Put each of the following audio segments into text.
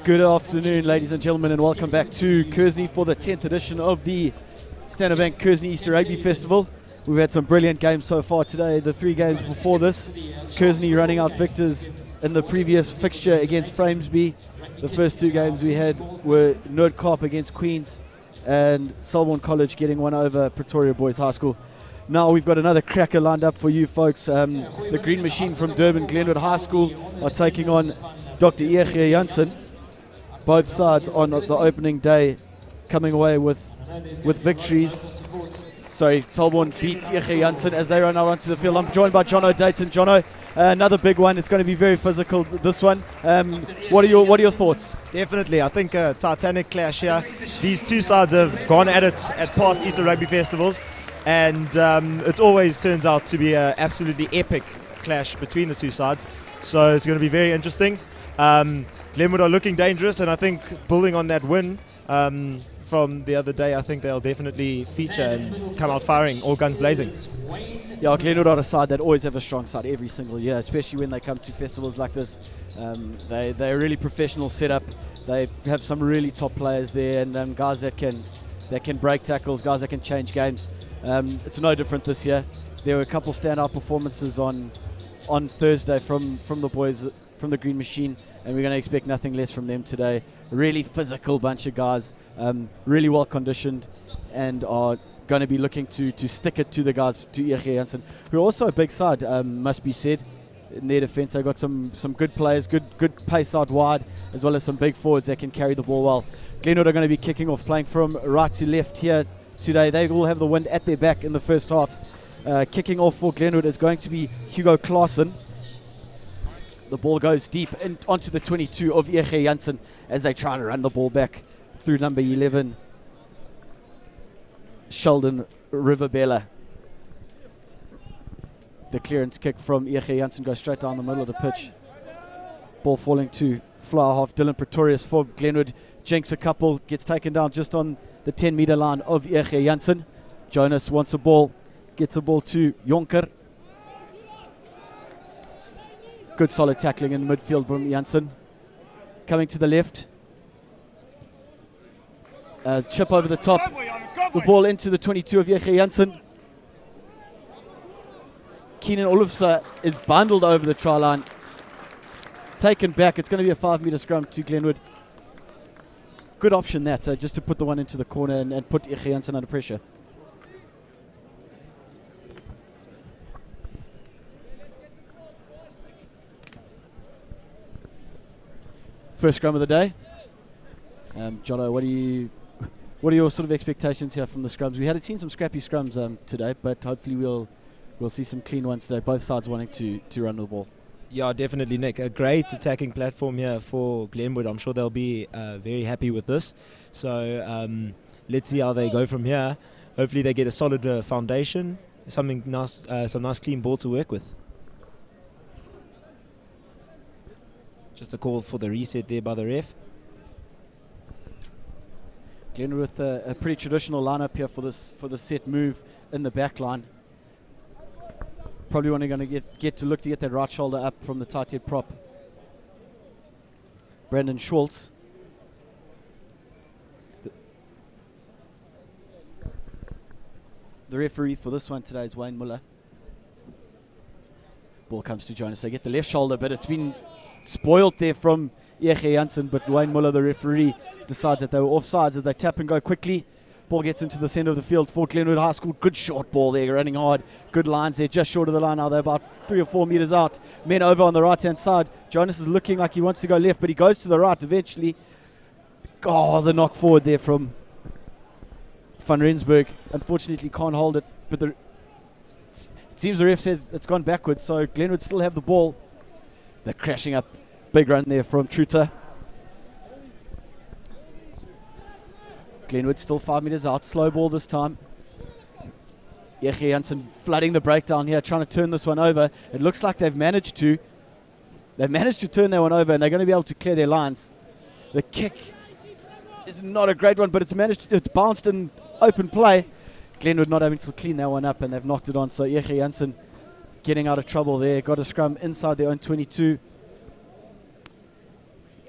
Good afternoon, ladies and gentlemen, and welcome back to Kearsney for the 10th edition of the Standard Bank Kearsney Easter Rugby Festival. We've had some brilliant games so far today. The 3 games before this, Kearsney running out victors in the previous fixture against Framesby. The first 2 games we had were Nerdcop against Queens and Selborne College getting one over Pretoria Boys High School. Now we've got another cracker lined up for you folks. The Green Machine from Durban, Glenwood High School, are taking on Dr. Jansen. Both sides on the opening day coming away with victories. Sorry, Selborne beat Jansen as they run out onto the field. I'm joined by Jono Dayton. Jono, another big one. It's going to be very physical, this one. What are your thoughts? Definitely. I think a titanic clash here. These 2 sides have gone at it at past Easter Rugby Festivals, and it always turns out to be an absolutely epic clash between the 2 sides. So it's going to be very interesting. Glenwood are looking dangerous, and I think building on that win from the other day, I think they'll definitely feature and come out firing, all guns blazing. Yeah, Glenwood are a side that always have a strong side every single year, especially when they come to festivals like this. They're a really professional setup. They have some really top players there, and guys that can break tackles, guys that can change games. It's no different this year. There were a couple standout performances on Thursday from the boys from the Green Machine, and we're going to expect nothing less from them today. A really physical bunch of guys, really well conditioned, and are going to be looking to stick it to the guys, to Jansen, who are also a big side, must be said. In their defence, they've got some good players, good pace out wide, as well as some big forwards that can carry the ball well. Glenwood are going to be kicking off, playing from right to left here today. They will have the wind at their back in the first half. Kicking off for Glenwood is going to be Hugo Klaassen. The ball goes deep onto the 22 of Jansen as they try to run the ball back through number 11, Sheldon Riverbella. The clearance kick from Jansen goes straight down the middle of the pitch. Ball falling to fly half Dylan Pretorius for Glenwood. Jinx a couple, gets taken down just on the 10-meter line of Jansen. Jonas wants a ball, gets a ball to Jonker. Good solid tackling in midfield from Jansen. Coming to the left. Chip over the top. The ball into the 22 of Jansen. Keenan Olufse is bundled over the try line. Taken back. It's going to be a 5-meter scrum to Glenwood. Good option that, just to put the one into the corner and put Jansen under pressure. First scrum of the day. Jono, what are your sort of expectations here from the scrums? We had seen some scrappy scrums today, but hopefully we'll see some clean ones today. Both sides wanting to run the ball. Yeah, definitely, Nick. A great attacking platform here for Glenwood. I'm sure they'll be very happy with this. So let's see how they go from here. Hopefully they get a solid foundation, something nice, some nice clean ball to work with. Just a call for the reset there by the ref. Glenwood with a pretty traditional lineup here for this set move in the back line. Probably only going to get to look to get that right shoulder up from the tight head prop, Brandon Schultz. The referee for this one today is Wayne Muller. Ball comes to Jonas. They get the left shoulder, but it's been spoiled there from Jansen, but Wayne Muller, the referee, decides that they were offsides as they tap and go quickly. Ball gets into the centre of the field for Glenwood High School. Good short ball there, running hard. Good lines there, just short of the line now. They're about 3 or 4 metres out. Men over on the right-hand side. Jonas is looking like he wants to go left, but he goes to the right eventually. Oh, the knock forward there from Van Rensburg. Unfortunately, can't hold it, but it seems the ref says it's gone backwards, so Glenwood still have the ball. They're crashing up. Big run there from Truter. Glenwood still 5 metres out. Slow ball this time. Jansen flooding the breakdown here, trying to turn this one over. It looks like they've managed to turn that one over, and they're going to be able to clear their lines. The kick is not a great one, but it's bounced in open play. Glenwood not having to clean that one up, and they've knocked it on. So Jansen getting out of trouble there. Got a scrum inside their own 22.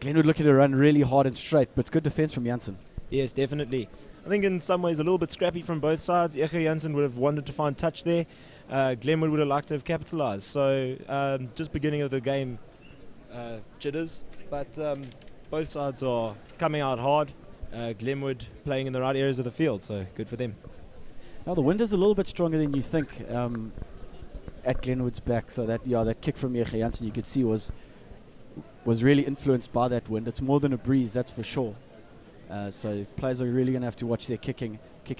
Glenwood looking to run really hard and straight, but good defense from Jansen. Yes, definitely. I think in some ways a little bit scrappy from both sides. Jansen would have wanted to find touch there. Glenwood would have liked to have capitalized. So just beginning of the game jitters, but both sides are coming out hard. Glenwood playing in the right areas of the field, so good for them. Now the wind is a little bit stronger than you think at Glenwood's back, so that kick from Jansen you could see was really influenced by that wind. It's more than a breeze, that's for sure. So players are really going to have to watch their kicking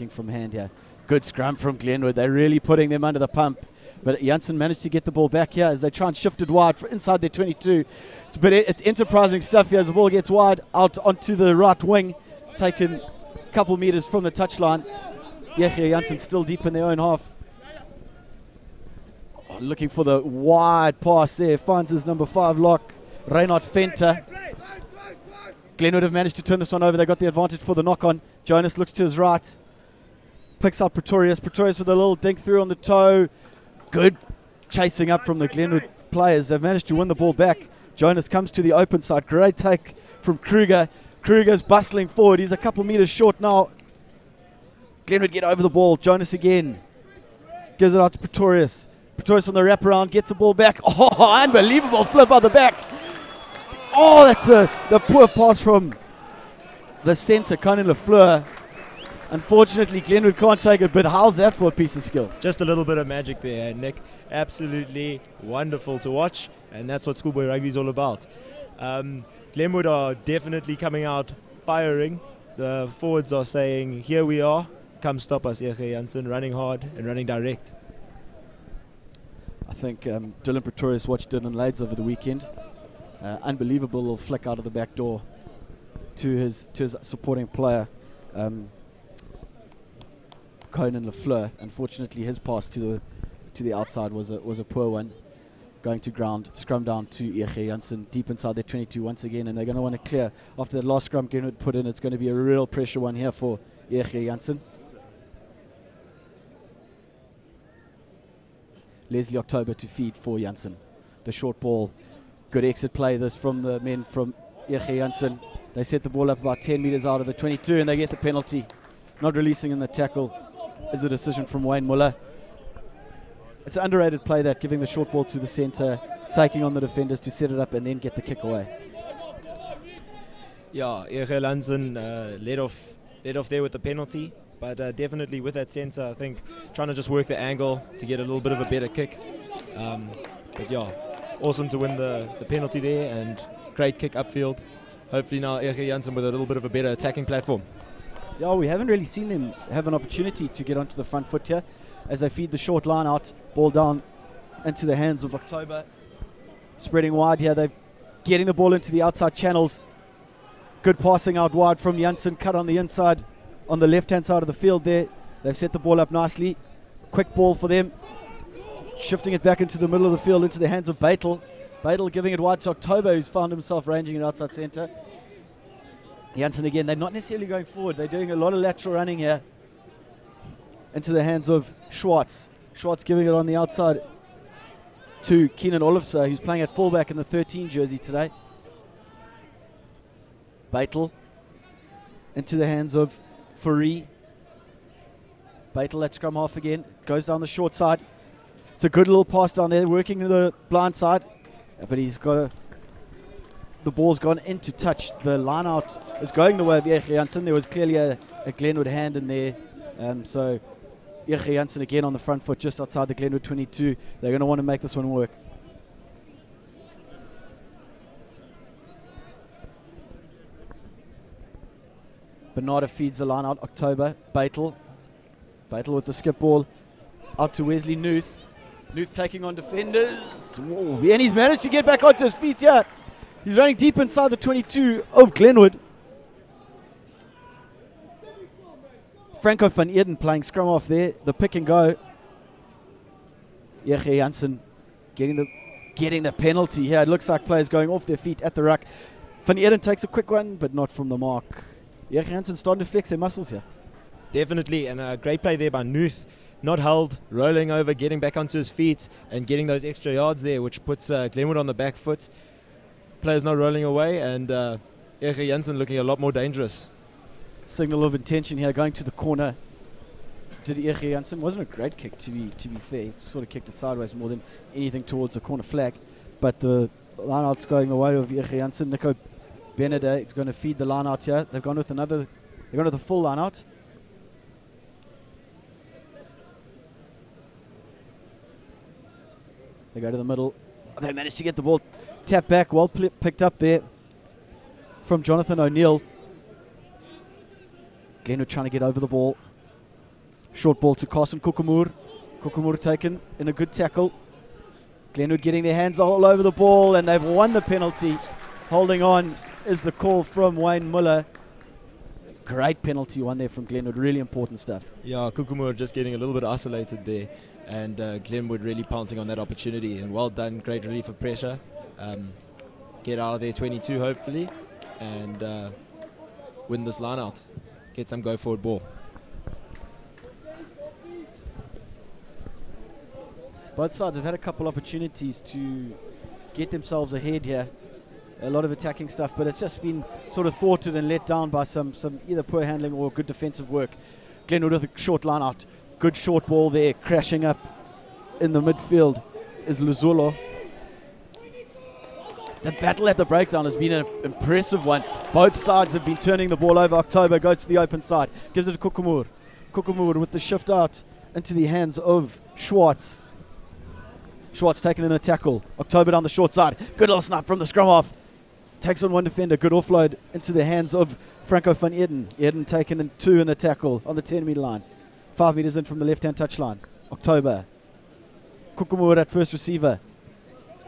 from hand here. Good scrum from Glenwood. They're really putting them under the pump. But Jansen managed to get the ball back here as they try and shift it wide for inside their 22. It's enterprising stuff here as the ball gets wide out onto the right wing, taken a couple meters from the touchline. Jansen still deep in their own half. Oh, looking for the wide pass there. Finds his number 5 lock, Rynard Jonker. Glenwood have managed to turn this one over. They got the advantage for the knock-on. Jonas looks to his right. Picks out Pretorius. Pretorius with a little dink through on the toe. Good chasing up from the Glenwood players. They've managed to win the ball back. Jonas comes to the open side. Great take from Kruger. Kruger's bustling forward. He's a couple meters short now. Glenwood get over the ball. Jonas again. Gives it out to Pretorius. Pretorius on the wraparound. Gets the ball back. Oh, unbelievable flip out the back. Oh, that's the poor pass from the centre, Conan Lafleur. Unfortunately, Glenwood can't take it, but how's that for a piece of skill? Just a little bit of magic there, Nick. Absolutely wonderful to watch, and that's what schoolboy rugby is all about. Glenwood are definitely coming out firing. The forwards are saying, here we are, come stop us, Jansen, running hard and running direct. I think Dylan Pretorius watched Dylan Lades over the weekend. Unbelievable little flick out of the back door to his supporting player, Conan Lafleur. Unfortunately, his pass to the outside was a poor one. Going to ground, scrum down to Jansen, deep inside their 22 once again, and they're going to want to clear. After the last scrum Glenwood put in, it's going to be a real pressure one here for Jansen. Leslie October to feed for Jansen. The short ball. Good exit play this from the men from Jansen. They set the ball up about 10 meters out of the 22 and they get the penalty. Not releasing in the tackle is a decision from Wayne Muller. It's an underrated play, that, giving the short ball to the centre, taking on the defenders to set it up and then get the kick away. Yeah, Jansen led off there with the penalty, but definitely with that centre, I think trying to just work the angle to get a little bit of a better kick. But yeah, awesome to win the penalty there, and great kick upfield. Hopefully now Jansen with a little bit of a better attacking platform. Yeah, we haven't really seen them have an opportunity to get onto the front foot here as they feed the short line out, ball down into the hands of October. Spreading wide here, they're getting the ball into the outside channels. Good passing out wide from Jansen, cut on the inside on the left-hand side of the field there. They've set the ball up nicely. Quick ball for them. Shifting it back into the middle of the field, into the hands of Baitel. Baitel giving it wide to October, who's found himself ranging it outside centre. Jansen again, they're not necessarily going forward. They're doing a lot of lateral running here. Into the hands of Schwartz. Schwartz giving it on the outside to Keenan Olofsson, who's playing at fullback in the 13 jersey today. Baitel into the hands of Fourie. Baitel at scrum half again. Goes down the short side. It's a good little pass down there, working to the blind side. But he's got the ball's gone into touch. The line out is going the way of Jansen. There was clearly a Glenwood hand in there. So Jansen again on the front foot just outside the Glenwood 22. They're going to want to make this one work. Bernarda feeds the line out. October. Baitel with the skip ball out to Wesley Nuth. Nuth taking on defenders. Whoa. And he's managed to get back onto his feet here. He's running deep inside the 22 of Glenwood. Franco van Eden playing scrum off there. The pick and go. Jansen getting the penalty here. It looks like players going off their feet at the ruck. Van Eden takes a quick one, but not from the mark. Jansen starting to flex their muscles here. Definitely, and a great play there by Nuth. Not held, rolling over, getting back onto his feet, and getting those extra yards there, which puts Glenwood on the back foot. players not rolling away, and Jansen looking a lot more dangerous. Signal of intention here, going to the corner. Did Jansen? Wasn't a great kick, to be fair. He sort of kicked it sideways more than anything towards the corner flag. But the line out's going the way of Jansen. Nico Benedict is going to feed the line out here. They've gone with a full line out. They go to the middle. They managed to get the ball tapped back. Well picked up there from Jonathan O'Neill. Glenwood trying to get over the ball. Short ball to Carson Kukumur. Kukumur taken in a good tackle. Glenwood getting their hands all over the ball, and they've won the penalty. Holding on is the call from Wayne Muller. Great penalty one there from Glenwood. Really important stuff. Yeah, Kukumur just getting a little bit isolated there, and Glenwood really pouncing on that opportunity. And well done, great relief of pressure. Get out of there 22 hopefully, and win this line out. Get some go forward ball. Both sides have had a couple opportunities to get themselves ahead here. A lot of attacking stuff, but it's just been sort of thwarted and let down by some either poor handling or good defensive work. Glenwood with a short line out. Good short ball there, crashing up in the midfield is Luzulo. The battle at the breakdown has been an impressive one. Both sides have been turning the ball over. October goes to the open side, gives it to Kukumur. Kukumur with the shift out into the hands of Schwartz. Schwartz taking in a tackle. October down the short side. Good little snap from the scrum half. Takes on one defender. Good offload into the hands of Franco van Eden. Eden taken in two in a tackle on the 10-meter line. 5 meters in from the left-hand touchline. October. Kukumur at first receiver.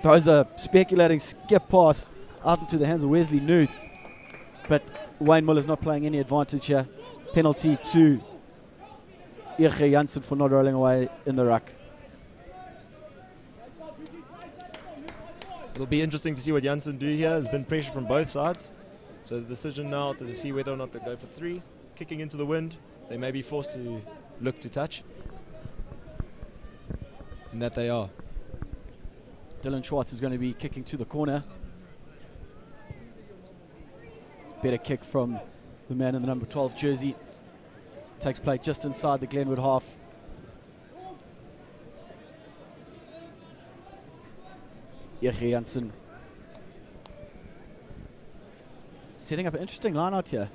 Throws a speculating skip pass out into the hands of Wesley Nuth. But Wayne Muller's not playing any advantage here. Penalty to Jansen for not rolling away in the ruck. It'll be interesting to see what Jansen do here. There's been pressure from both sides. So the decision now to see whether or not to go for three. Kicking into the wind. They may be forced to look to touch. And that they are. Dylan Schwartz is going to be kicking to the corner. Better kick from the man in the number 12 jersey. Takes play just inside the Glenwood half. Jansen setting up an interesting line out here.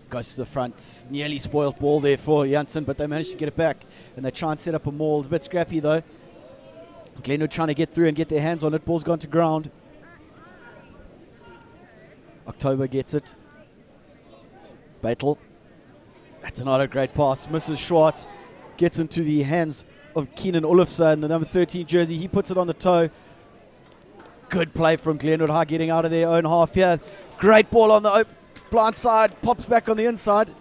Goes to the front, nearly spoiled ball there for Jansen, but they managed to get it back, and they try and set up a maul. It's a bit scrappy though. Glenwood trying to get through and get their hands on it. Ball's gone to ground. October gets it. Baitel. That's not a great pass. Misses Schwartz. Gets into the hands of Keenan Olofsson in the number 13 jersey. He puts it on the toe. Good play from Glenwood High getting out of their own half here. Great ball on the blind side. Pops back on the inside.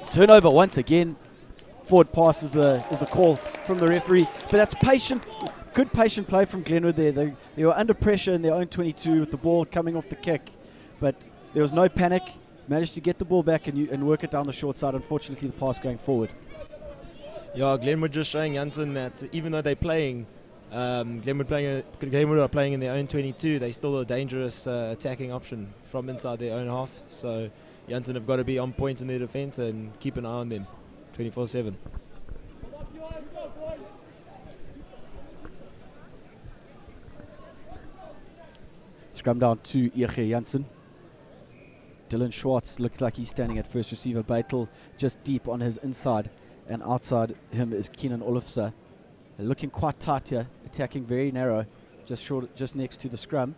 Turnover once again. Forward pass is the call from the referee. But that's patient, good patient play from Glenwood there. They were under pressure in their own 22 with the ball coming off the kick. But there was no panic. Managed to get the ball back and work it down the short side. Unfortunately, the pass going forward. Yeah, Glenwood just showing Jansen that even though they're playing, Glenwood are playing in their own 22, they're still a dangerous attacking option from inside their own half. So Jansen have got to be on point in their defence and keep an eye on them 24/7. Scrum down to Jansen. Dylan Schwartz looks like he's standing at first receiver. Baitel just deep on his inside, and outside him is Keenan Olofsson. They're looking quite tight here, attacking very narrow, just next to the scrum,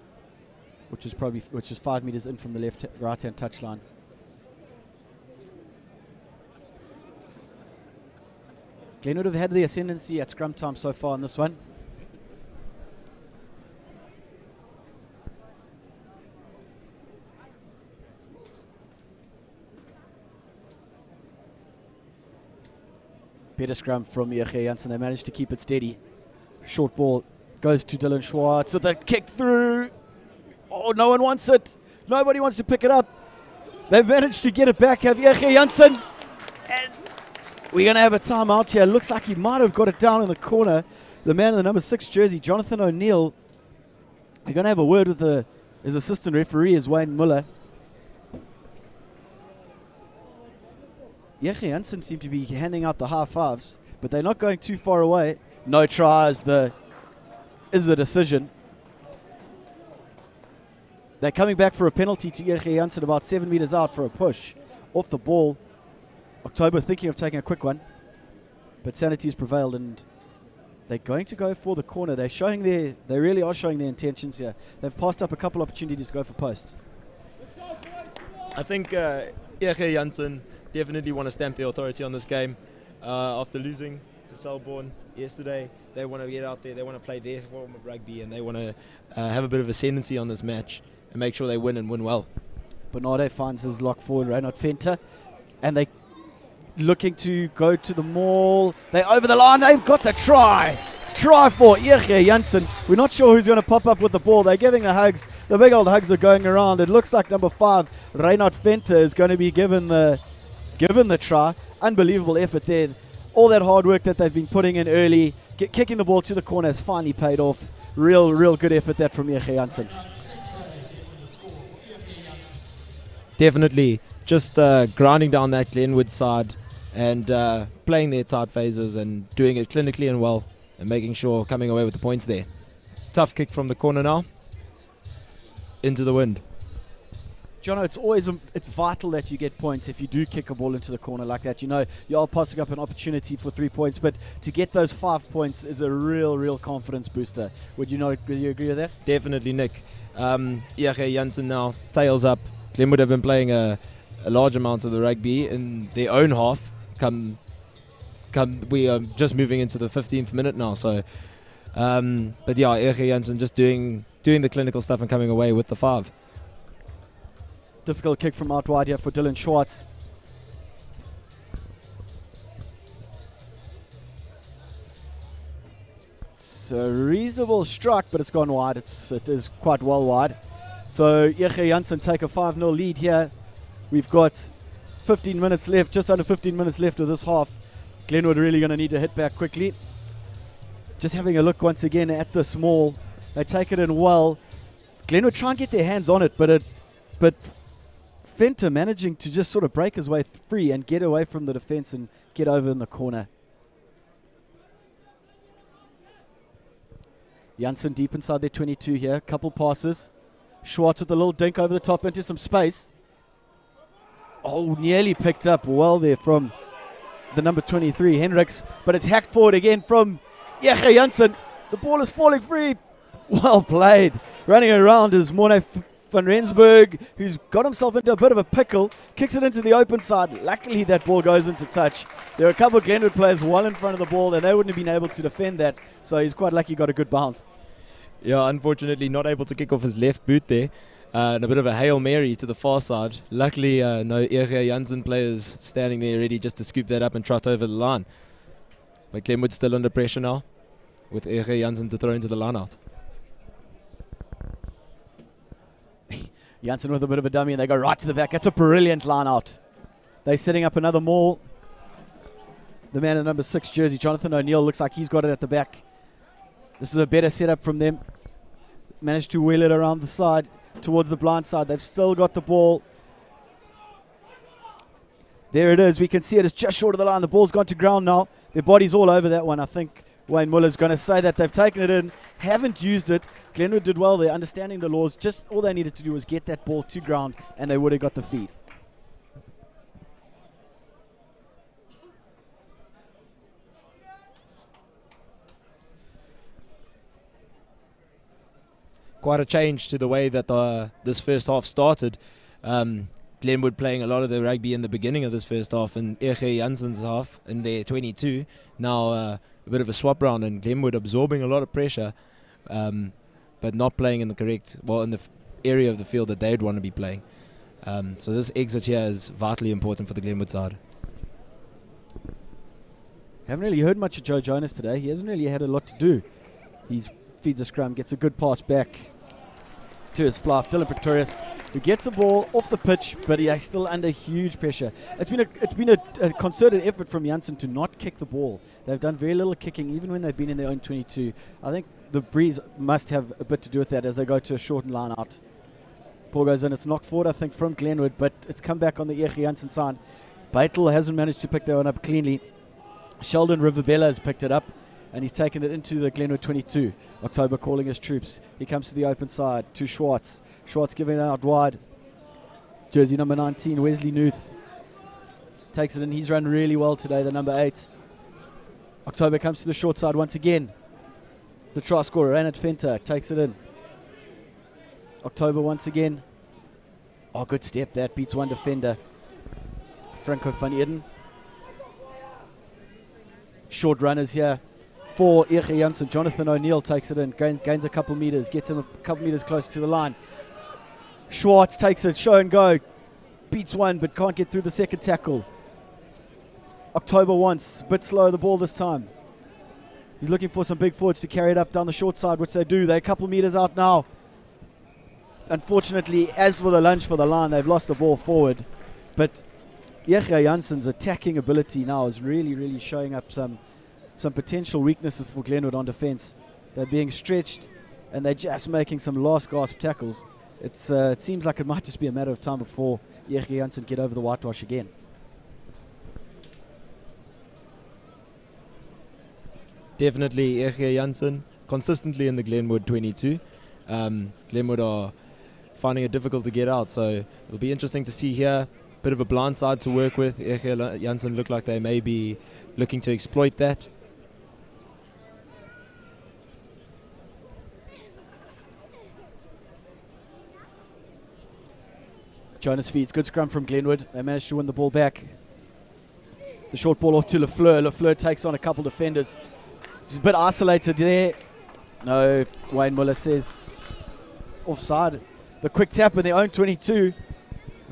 which is 5 meters in from the right-hand touchline. Glenwood have had the ascendancy at scrum time so far in this one. Better scrum from Jansen. They managed to keep it steady. Short ball goes to Dylan Schwartz with a kick through. Oh, no one wants it. Nobody wants to pick it up. They've managed to get it back, have Jansen. And We're going to have a timeout here. Looks like he might have got it down in the corner. The man in the number 6 jersey, Jonathan O'Neill. We're going to have a word with his assistant referee, is Wayne Muller. Jansen seem to be handing out the high fives, but they're not going too far away. No try is the decision. They're coming back for a penalty to Jansen about 7 meters out for a push off the ball. October thinking of taking a quick one, but sanity's prevailed and they're going to go for the corner. They really are showing their intentions here. They've passed up a couple opportunities to go for posts. I think Jansen definitely want to stamp the authority on this game. After losing to Selborne yesterday, they want to get out there, they want to play their form of rugby, and they want to have a bit of ascendancy on this match and make sure they win and win well. Bernardo finds his lock forward, Rynard Jonker, and they looking to go to the maul. They over the line. They've got the try. Try for Jansen. We're not sure who's going to pop up with the ball. They're giving the hugs. The big old hugs are going around. It looks like number 5, Rynard Jonker, is going to be given the try. Unbelievable effort there. All that hard work that they've been putting in early, kicking the ball to the corner has finally paid off. Real good effort that from Jansen. Definitely. Just grinding down that Glenwood side and playing their tight phases and doing it clinically and well and making sure coming away with the points there. Tough kick from the corner now. Into the wind. Jono, it's vital that you get points if you do kick a ball into the corner like that. You know, you are passing up an opportunity for 3 points, but to get those 5 points is a real confidence booster. Would you agree with that? Definitely, Nick. Jansen now, tails up. Glenwood have been playing a large amount of the rugby in their own half. We are just moving into the 15th minute now. So, but yeah, Jansen just doing the clinical stuff and coming away with the 5. Difficult kick from out wide here for Dylan Schwartz. It's a reasonable strike, but it's gone wide. It is quite well wide. So Jansen take a 5-0 lead here. We've got 15 minutes left, just under 15 minutes left of this half. Glenwood really going to need to hit back quickly. Just having a look once again at the small. They take it in well. Glenwood try and get their hands on it, but Fenter managing to just sort of break his way free and get away from the defense and get over in the corner. Jansen deep inside their 22 here. Couple passes. Schwartz with a little dink over the top into some space. Oh, nearly picked up well there from the number 23, Hendricks. But it's hacked forward again from Jansen. The ball is falling free. Well played. Running around is Morne van Rensburg, who's got himself into a bit of a pickle. Kicks it into the open side. Luckily, that ball goes into touch. There are a couple of Glenwood players well in front of the ball, and they wouldn't have been able to defend that. So he's quite lucky he got a good bounce. Yeah, unfortunately not able to kick off his left boot there. And a bit of a Hail Mary to the far side. Luckily, no Jansen players standing there ready just to scoop that up and trot over the line. But Glenwood still under pressure now with Jansen to throw into the line out. Jansen with a bit of a dummy and they go right to the back. That's a brilliant line out. They're setting up another maul. The man in number 6 jersey, Jonathan O'Neill, looks like he's got it at the back. This is a better setup from them. Managed to wheel it around the side towards the blind side. They've still got the ball. There it is. We can see it. It's just short of the line. The ball's gone to ground now. Their body's all over that one. I think Wayne Muller's going to say that they've taken it in, haven't used it. Glenwood did well there, understanding the laws. Just all they needed to do was get that ball to ground, and they would have got the feed. Quite a change to the way that this first half started. Glenwood playing a lot of the rugby in the beginning of this first half, and Jansen's half in their 22. Now a bit of a swap round, and Glenwood absorbing a lot of pressure, but not playing in the correct, in the area of the field that they'd want to be playing. So this exit here is vitally important for the Glenwood side. Haven't really heard much of Joe Jonas today. He hasn't really had a lot to do. He feeds a scrum, gets a good pass back to his fluff. Dylan Pretorius who gets the ball off the pitch, but he's still under huge pressure. It's been a concerted effort from Jansen to not kick the ball. They've done very little kicking, even when they've been in their own 22. I think the breeze must have a bit to do with that as they go to a shortened line out. Ball goes in. It's knocked forward, I think, from Glenwood, but it's come back on the Jansen side. Beitel hasn't managed to pick that one up cleanly. Sheldon Rivabella has picked it up, and he's taken it into the Glenwood 22. October calling his troops. He comes to the open side to Schwartz. Schwartz giving it out wide. Jersey number 19, Wesley Nuth. Takes it in. He's run really well today, the number 8. October comes to the short side once again. The try scorer, Rynard Jonker, takes it in. October once again. Oh, good step. That beats one defender. Franco van Eden. Short runners here for Jansen. Jonathan O'Neill takes it in. Gains a couple meters. Gets him a couple meters closer to the line. Schwartz takes it. Show and go. Beats one, but can't get through the second tackle. October once. A bit slow the ball this time. He's looking for some big forwards to carry it up down the short side, which they do. They're a couple meters out now. Unfortunately, as for the lunge for the line, they've lost the ball forward. But Jansen's attacking ability now is really showing up some potential weaknesses for Glenwood on defence. They're being stretched, and they're just making some last gasp tackles. It seems like it might just be a matter of time before Jansen get over the whitewash again. Definitely Jansen consistently in the Glenwood 22. Glenwood are finding it difficult to get out, so it'll be interesting to see here. Bit of a blind side to work with. Jansen look like they may be looking to exploit that. Jonas feeds. Good scrum from Glenwood. They managed to win the ball back. The short ball off to Lafleur. Lafleur takes on a couple defenders. He's a bit isolated there. No, Wayne Muller says offside. The quick tap in their own 22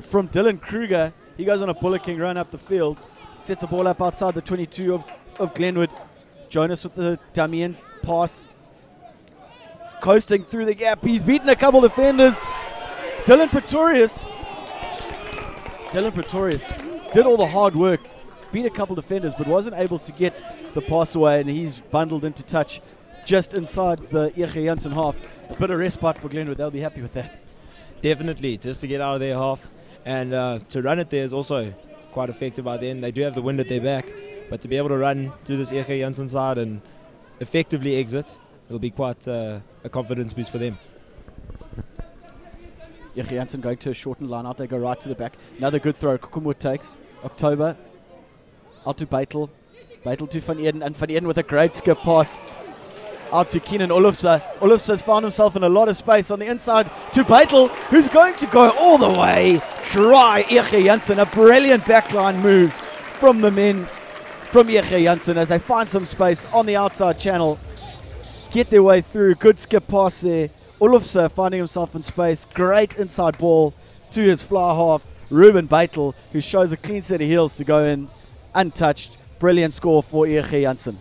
from Dylan Kruger. He goes on a bullocking run up the field. Sets the ball up outside the 22 of Glenwood. Jonas with the dummy in pass. Coasting through the gap. He's beaten a couple defenders. Dylan Pretorius did all the hard work. Beat a couple defenders, but wasn't able to get the pass away, and he's bundled into touch just inside the Jansen half. A bit of respite for Glenwood. They'll be happy with that. Definitely, just to get out of their half. And to run it there is also quite effective by then. They do have the wind at their back, but to be able to run through this Jansen side and effectively exit, it'll be quite a confidence boost for them. Jansen going to a shortened line out. They go right to the back. Another good throw. Kukumwood takes. October out to Beitel. Beitel to Van Eden. And Van Eden with a great skip pass out to Keenan Olofse. Olofse has found himself in a lot of space on the inside to Beitel, who's going to go all the way. Try Jansen. A brilliant backline move from the men from Jansen as they find some space on the outside channel. Get their way through. Good skip pass there. Olofse finding himself in space. Great inside ball to his fly half, Ruben Beitel, who shows a clean set of heels to go in untouched. Brilliant score for Jansen.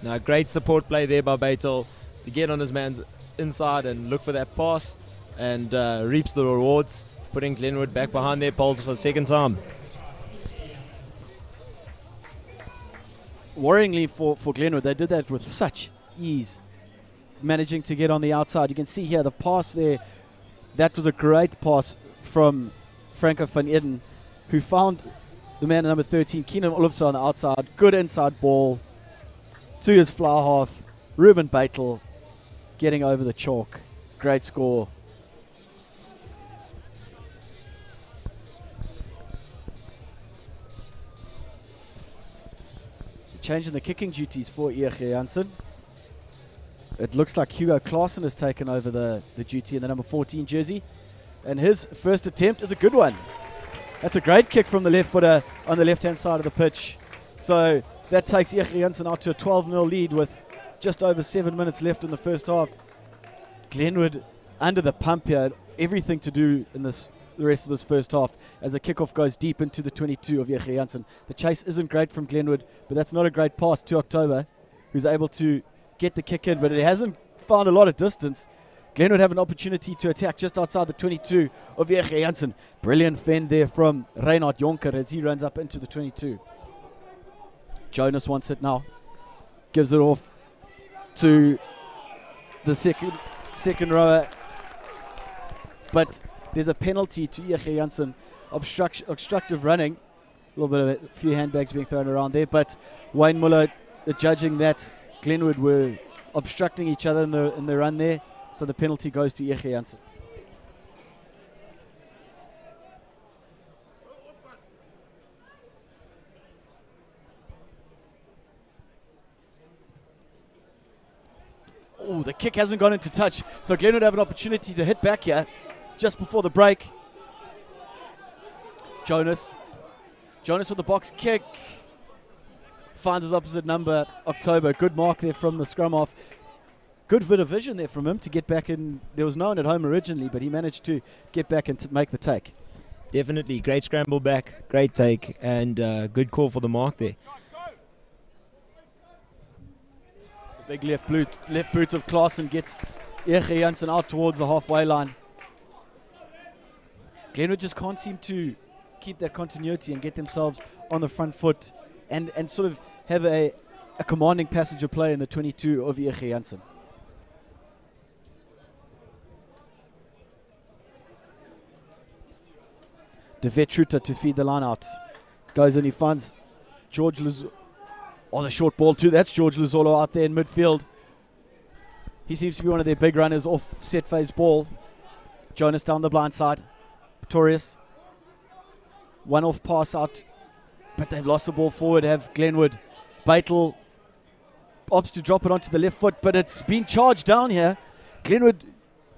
Now, great support play there by Beitel to get on his man's inside and look for that pass, and reaps the rewards, putting Glenwood back behind their poles for the second time. Worryingly for Glenwood, they did that with such ease, managing to get on the outside. You can see here the pass there. That was a great pass from Franco van Eden, who found the man at number 13, Keenan Olofse, on the outside. Good inside ball to his fly half. Ruben Beitel getting over the chalk. Great score. Changing the kicking duties for Jansen. It looks like Hugo Klaassen has taken over the duty in the number 14 jersey. And his first attempt is a good one. That's a great kick from the left footer on the left-hand side of the pitch. So that takes Jansen out to a 12-0 lead with just over 7 minutes left in the first half. Glenwood under the pump here. Everything to do in the rest of this first half as the kickoff goes deep into the 22 of Jansen. The chase isn't great from Glenwood, but that's not a great pass to October, who's able to get the kick in, but it hasn't found a lot of distance. Glenwood have an opportunity to attack just outside the 22 of Jansen. Brilliant fend there from Rynard Jonker as he runs up into the 22. Jonas wants it now. Gives it off to the second rower. But there's a penalty to Jansen. Obstructive running. A little bit of a few handbags being thrown around there. But Wayne Muller judging that Glenwood were obstructing each other in the run there. So the penalty goes to Jansen. Oh, the kick hasn't gone into touch. So Glenwood have an opportunity to hit back here just before the break. Jonas with the box kick. Finds his opposite number, October. Good mark there from the scrum half. Good bit of vision there from him to get back in. There was no one at home originally, but he managed to get back and to make the take. Definitely. Great scramble back, great take, and good call for the mark there. The big left boot of Klaassen gets Jansen out towards the halfway line. Glenwood just can't seem to keep that continuity and get themselves on the front foot and sort of have a commanding passage of play in the 22 of Jansen. De Vetruta to feed the line out. Goes and he finds George Luzolo. Oh, the short ball too. That's George Luzolo out there in midfield. He seems to be one of their big runners off set phase ball. Jonas down the blind side. Pretorius. One off pass out. But they've lost the ball forward, have Glenwood. Beitel opts to drop it onto the left foot, but it's been charged down here. Glenwood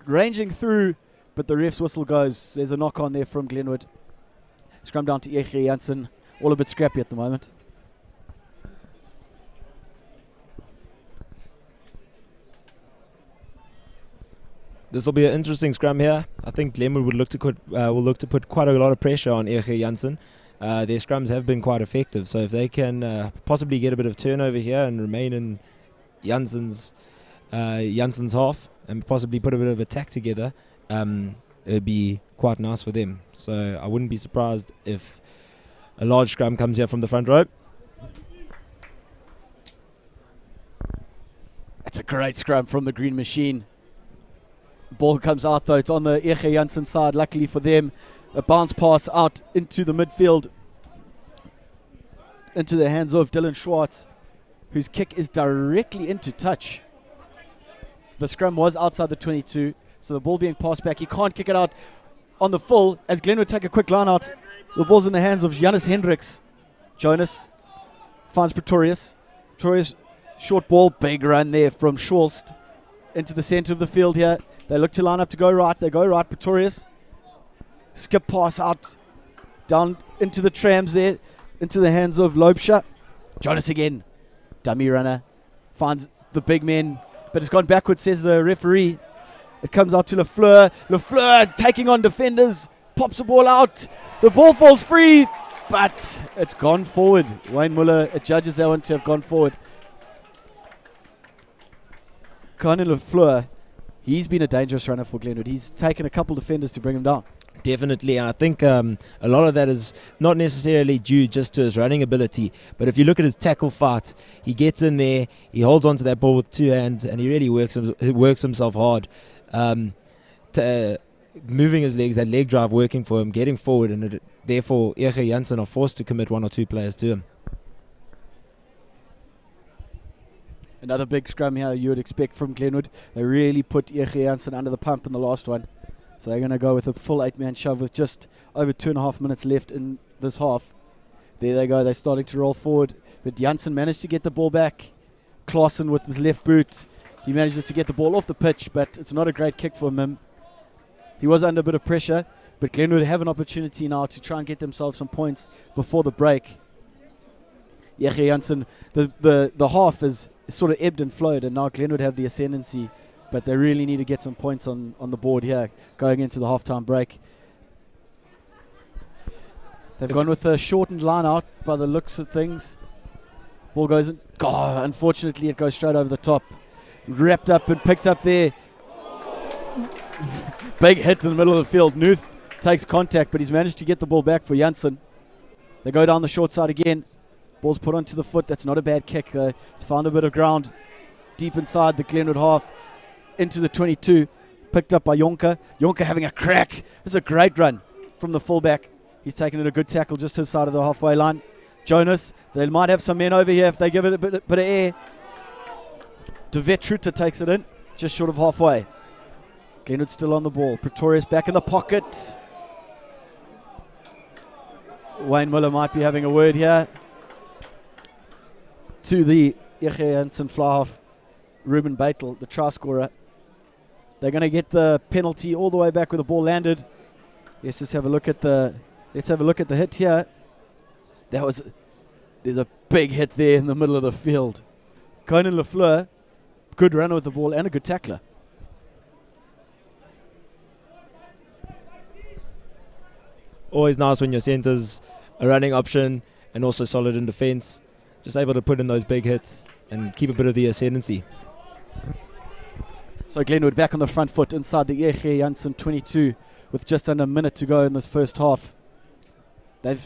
ranging through, but the ref's whistle goes. There's a knock on there from Glenwood. Scrum down to Jansen. All a bit scrappy at the moment. This will be an interesting scrum here. I think Glenwood will look to put quite a lot of pressure on Jansen. Their scrums have been quite effective, so if they can possibly get a bit of turnover here and remain in Jansen's half and possibly put a bit of attack together, it would be quite nice for them. So I wouldn't be surprised if a large scrum comes here from the front row. That's a great scrum from the Green Machine. Ball comes out though. It's on the Jansen side. Luckily for them, a bounce pass out into the midfield, into the hands of Dylan Schwartz, whose kick is directly into touch. The scrum was outside the 22, so the ball being passed back. He can't kick it out on the full as Glenwood take a quick line out. The ball's in the hands of Janus Hendricks. Jonas finds Pretorius. Pretorius, short ball, big run there from Schwartz into the center of the field here. They look to line up to go right. They go right. Pretorius. Skip pass out. Down into the trams there. Into the hands of Lobsha. Jonas again. Dummy runner. Finds the big men. But it's gone backwards, says the referee. It comes out to Lafleur. Lafleur taking on defenders. Pops the ball out. The ball falls free. But it's gone forward. Wayne Muller judges that one to have gone forward. Conor Lafleur. He's been a dangerous runner for Glenwood. He's taken a couple defenders to bring him down. Definitely, and I think a lot of that is not necessarily due just to his running ability, but if you look at his tackle fight, he gets in there, he holds onto that ball with two hands, and he really works himself hard. Moving his legs, that leg drive working for him, getting forward, and therefore Jansen are forced to commit one or two players to him. Another big scrum here you would expect from Glenwood. They really put Jansen under the pump in the last one. So they're going to go with a full 8-man shove with just over 2.5 minutes left in this half. There they go. They're starting to roll forward. But Jansen managed to get the ball back. Klaassen with his left boot. He manages to get the ball off the pitch, but it's not a great kick for him. He was under a bit of pressure, but Glenwood have an opportunity now to try and get themselves some points before the break. Jansen, the half is sort of ebbed and flowed, and now Glenwood have the ascendancy, but they really need to get some points on the board here going into the halftime break. They've gone with a shortened line out by the looks of things. Ball goes in. God, unfortunately, it goes straight over the top. Wrapped up and picked up there Big hit in the middle of the field. Nuth takes contact, but he's managed to get the ball back for Jansen. They go down the short side again. Ball's put onto the foot. That's not a bad kick, though. It's found a bit of ground deep inside the Glenwood half into the 22. Picked up by Jonker. Jonker having a crack. It's a great run from the fullback. He's taken it a good tackle just his side of the halfway line. Jonas, they might have some men over here if they give it a bit of air. De Vetruta takes it in, just short of halfway. Glenwood still on the ball. Pretorius back in the pocket. Wayne Miller might be having a word here to the Jansen fly half, Ruben Beitel, the try scorer. They're going to get the penalty all the way back where the ball landed. Let's just have a look at the hit here. There's a big hit there in the middle of the field. Conan Lafleur, good runner with the ball and a good tackler. Always nice when your centre's a running option and also solid in defence. Just able to put in those big hits and keep a bit of the ascendancy. So Glenwood back on the front foot inside the Jansen 22 with just under a minute to go in this first half. They've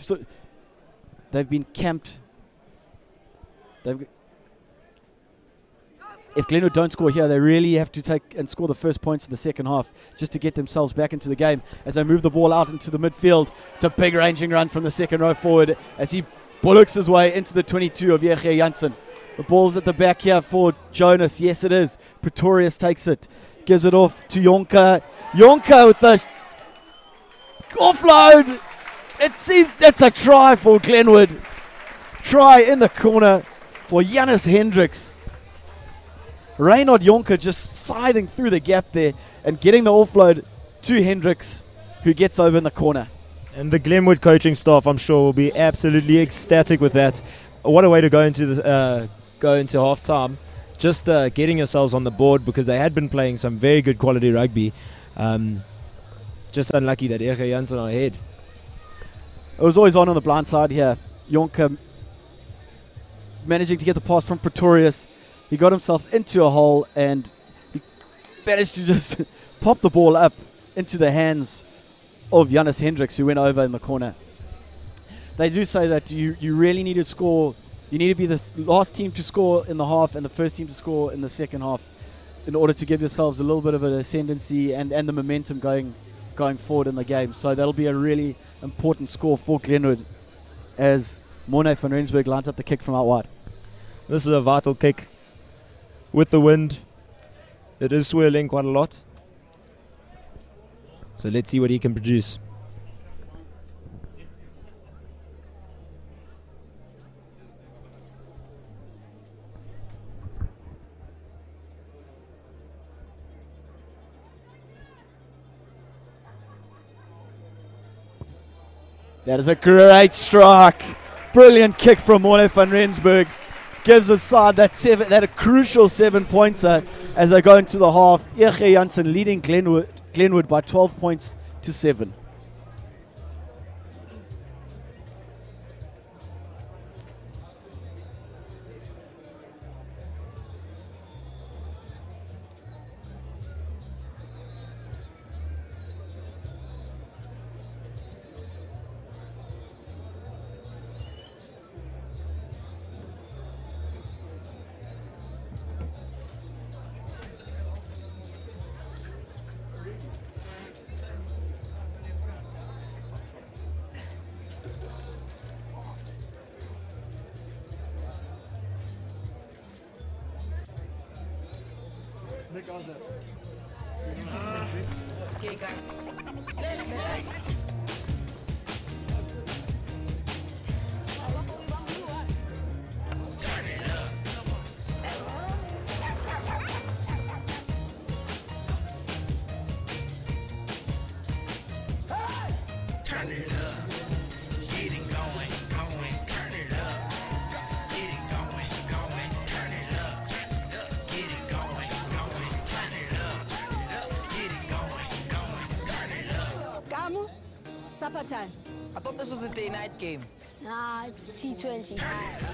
been camped. If Glenwood don't score here, they really have to take and score the first points in the second half just to get themselves back into the game. As they move the ball out into the midfield, it's a big ranging run from the second row forward as he bullocks his way into the 22 of Jansen. The ball's at the back here for Jonas. Yes, it is. Pretorius takes it, gives it off to Jonker. Jonker with the offload. It seems that's a try for Glenwood. Try in the corner for Janus Hendricks. Rynard Jonker just sliding through the gap there and getting the offload to Hendricks, who gets over in the corner. And the Glenwood coaching staff, I'm sure, will be absolutely ecstatic with that. What a way to go into half-time. Just getting yourselves on the board because they had been playing some very good quality rugby. Just unlucky that Jansen are ahead. It was always on the blind side here. Jonker managing to get the pass from Pretorius. He got himself into a hole and he managed to just pop the ball up into the hands of Janus Hendricks, who went over in the corner. They do say that you really need to score. You need to be the last team to score in the half and the first team to score in the second half in order to give yourselves a little bit of an ascendancy and the momentum going forward in the game. So that'll be a really important score for Glenwood as Morne van Rensburg lines up the kick from out wide. This is a vital kick. With the wind, it is swirling quite a lot. So let's see what he can produce. That is a great strike. Brilliant kick from Morne van Rensburg. Gives his side that a crucial 7-pointer as they go into the half. Jansen leading Glenwood by 12 points to 7. Supper time. I thought this was a day-night game. Nah, it's T20.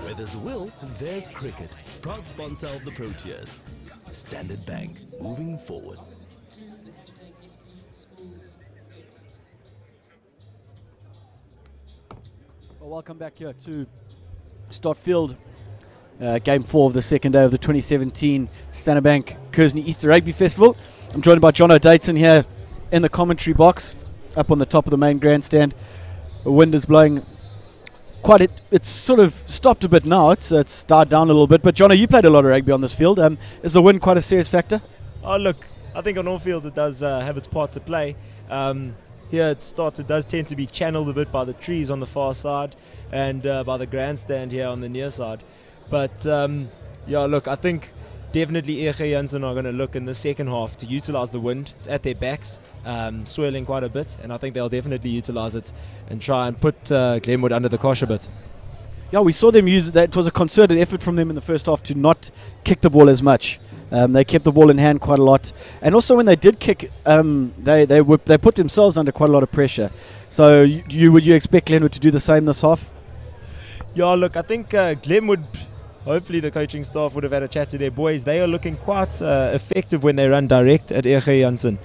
Where there's a will, there's cricket. Proud sponsor of the Proteas. Standard Bank, moving forward. Well, welcome back here to Start Field, Game 4 of the second day of the 2017 Stannerbank Kearsney Easter Rugby Festival. I'm joined by John O'Dayton here in the commentary box, up on the top of the main grandstand. The wind is blowing quite it's sort of stopped a bit now. It's died down a little bit. But Jono, you played a lot of rugby on this field. Is the wind quite a serious factor? Oh, look, I think on all fields it does have its part to play. Here it does tend to be channeled a bit by the trees on the far side and by the grandstand here on the near side. But yeah, look, I think definitely Jansen are going to look in the second half to utilize the wind. It's at their backs, swirling quite a bit, and I think they'll definitely utilize it and try and put Glenwood under the cosh a bit. Yeah, we saw them use that. It was a concerted effort from them in the first half to not kick the ball as much. They kept the ball in hand quite a lot, and also when they did kick, they put themselves under quite a lot of pressure. So would you expect Glenwood to do the same this half? Yeah, look, I think Glenwood, hopefully the coaching staff would have had a chat to their boys. They are looking quite effective when they run direct at Jansen.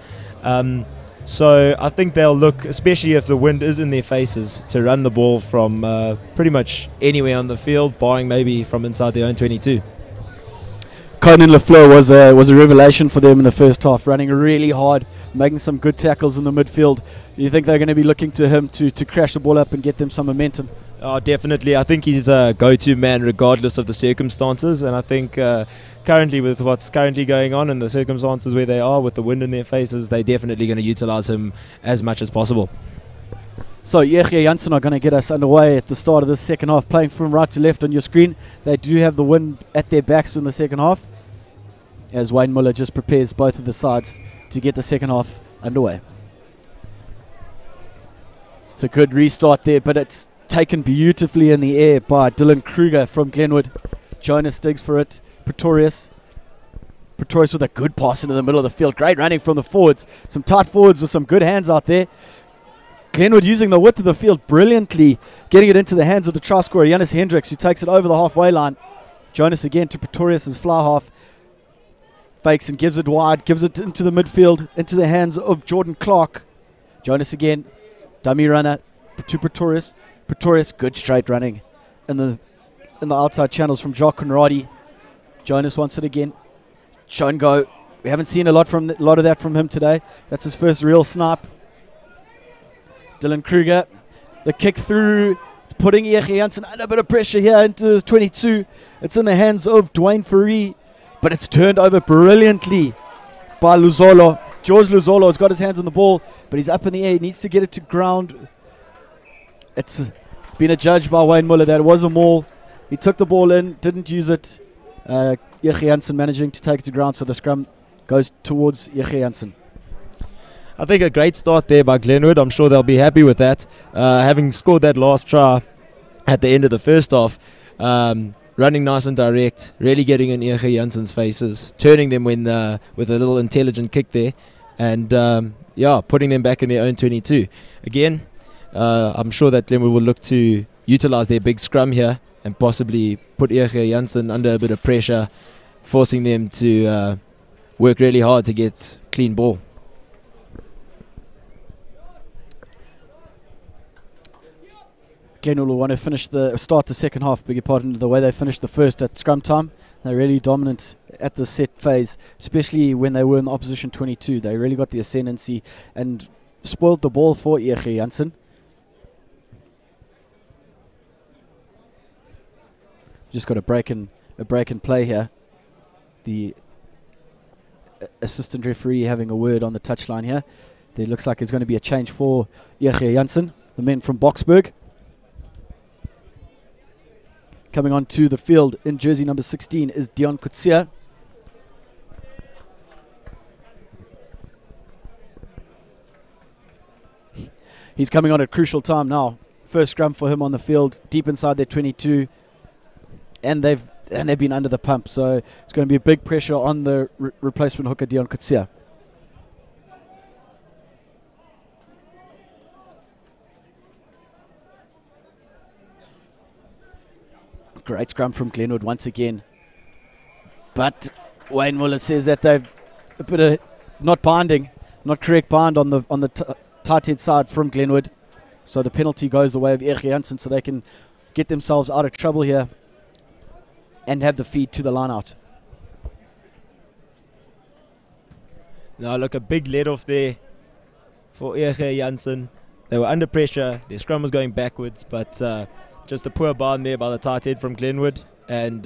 So I think they'll look, especially if the wind is in their faces, to run the ball from pretty much anywhere on the field, barring maybe from inside their own 22. Conan Lafleur was a revelation for them in the first half, running really hard, making some good tackles in the midfield. Do you think they're going to be looking to him to crash the ball up and get them some momentum? Oh, definitely. I think he's a go-to man regardless of the circumstances, and I think currently with what's currently going on and the circumstances where they are with the wind in their faces, they're definitely going to utilize him as much as possible. So Jansen are going to get us underway at the start of the second half, playing from right to left on your screen. They do have the wind at their backs in the second half, as Wayne Muller just prepares both of the sides to get the second half underway. It's a good restart there, but it's taken beautifully in the air by Dylan Kruger from Glenwood. Jonas digs for it. Pretorius with a good pass into the middle of the field. Great running from the forwards. Some tight forwards with some good hands out there. Glenwood using the width of the field brilliantly, getting it into the hands of the try scorer, Janus Hendricks, who takes it over the halfway line. Jonas again to Pretorius' fly half. Fakes and gives it wide, gives it into the midfield, into the hands of Jordan Clark. Jonas again, dummy runner to Pretorius. Pretorius, good straight running in the outside channels from Jacques Conradi. Jonas wants it again. Shown go. We haven't seen a lot of that from him today. That's his first real snipe. Dylan Kruger, the kick through. It's putting Jansen under a bit of pressure here into the 22. It's in the hands of Dwayne Fourie, but it's turned over brilliantly by Luzolo. George Luzolo has got his hands on the ball, but he's up in the air. He needs to get it to ground. It's been adjudged by Wayne Muller that it was a maul. He took the ball in, didn't use it. Jansen managing to take it to ground, so the scrum goes towards Jansen. I think a great start there by Glenwood. I'm sure they'll be happy with that. Having scored that last try at the end of the first half, running nice and direct, really getting in Jansen's faces, turning them with a little intelligent kick there, and putting them back in their own 22. Again, I'm sure that Glenwood will look to utilize their big scrum here and possibly put Jansen under a bit of pressure, forcing them to work really hard to get clean ball. Glenwood will want to start the second half, beg your pardon, the way they finished the first at scrum time. They're really dominant at the set phase, especially when they were in the opposition 22. They really got the ascendancy and spoiled the ball for Jansen. Just got a break and play here. The assistant referee having a word on the touchline here. There looks like there's going to be a change for Jansen, the men from Boksburg. Coming onto the field in jersey number 16 is Dion Kutsia. He's coming on at crucial time now. First scrum for him on the field, deep inside their 22. And they've been under the pump, so it's going to be a big pressure on the replacement hooker Dion Kutsia. Great scrum from Glenwood once again, but Wayne Muller says that they've a bit of not correct bind on the tight head side from Glenwood. So the penalty goes the way of Jansen, so they can get themselves out of trouble here and have the feed to the line out. Now look, a big let off there for Jansen. They were under pressure. Their scrum was going backwards, but just a poor barn there by the tight head from Glenwood, and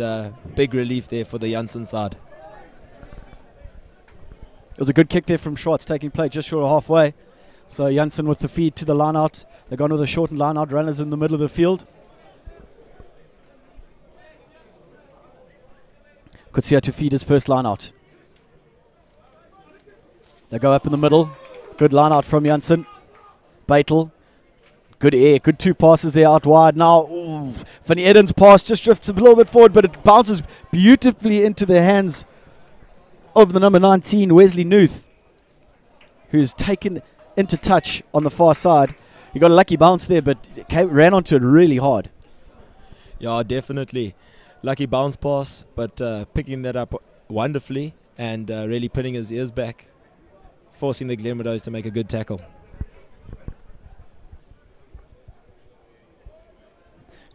big relief there for the Jansen side. It was a good kick there from Schwartz, taking play just short of halfway. So Jansen with the feed to the line out. They've gone with a shortened line out, runners in the middle of the field. Kutsia to feed his first line out. They go up in the middle. Good line out from Jansen. Beitel. Good air. Good two passes there out wide. Now, Fanny Eden's pass just drifts a little bit forward, but it bounces beautifully into the hands of the number 19, Wesley Nuth, who's taken into touch on the far side. He got a lucky bounce there, but ran onto it really hard. Yeah, definitely. Lucky bounce pass, but picking that up wonderfully and really pinning his ears back, forcing the Glenwood to make a good tackle.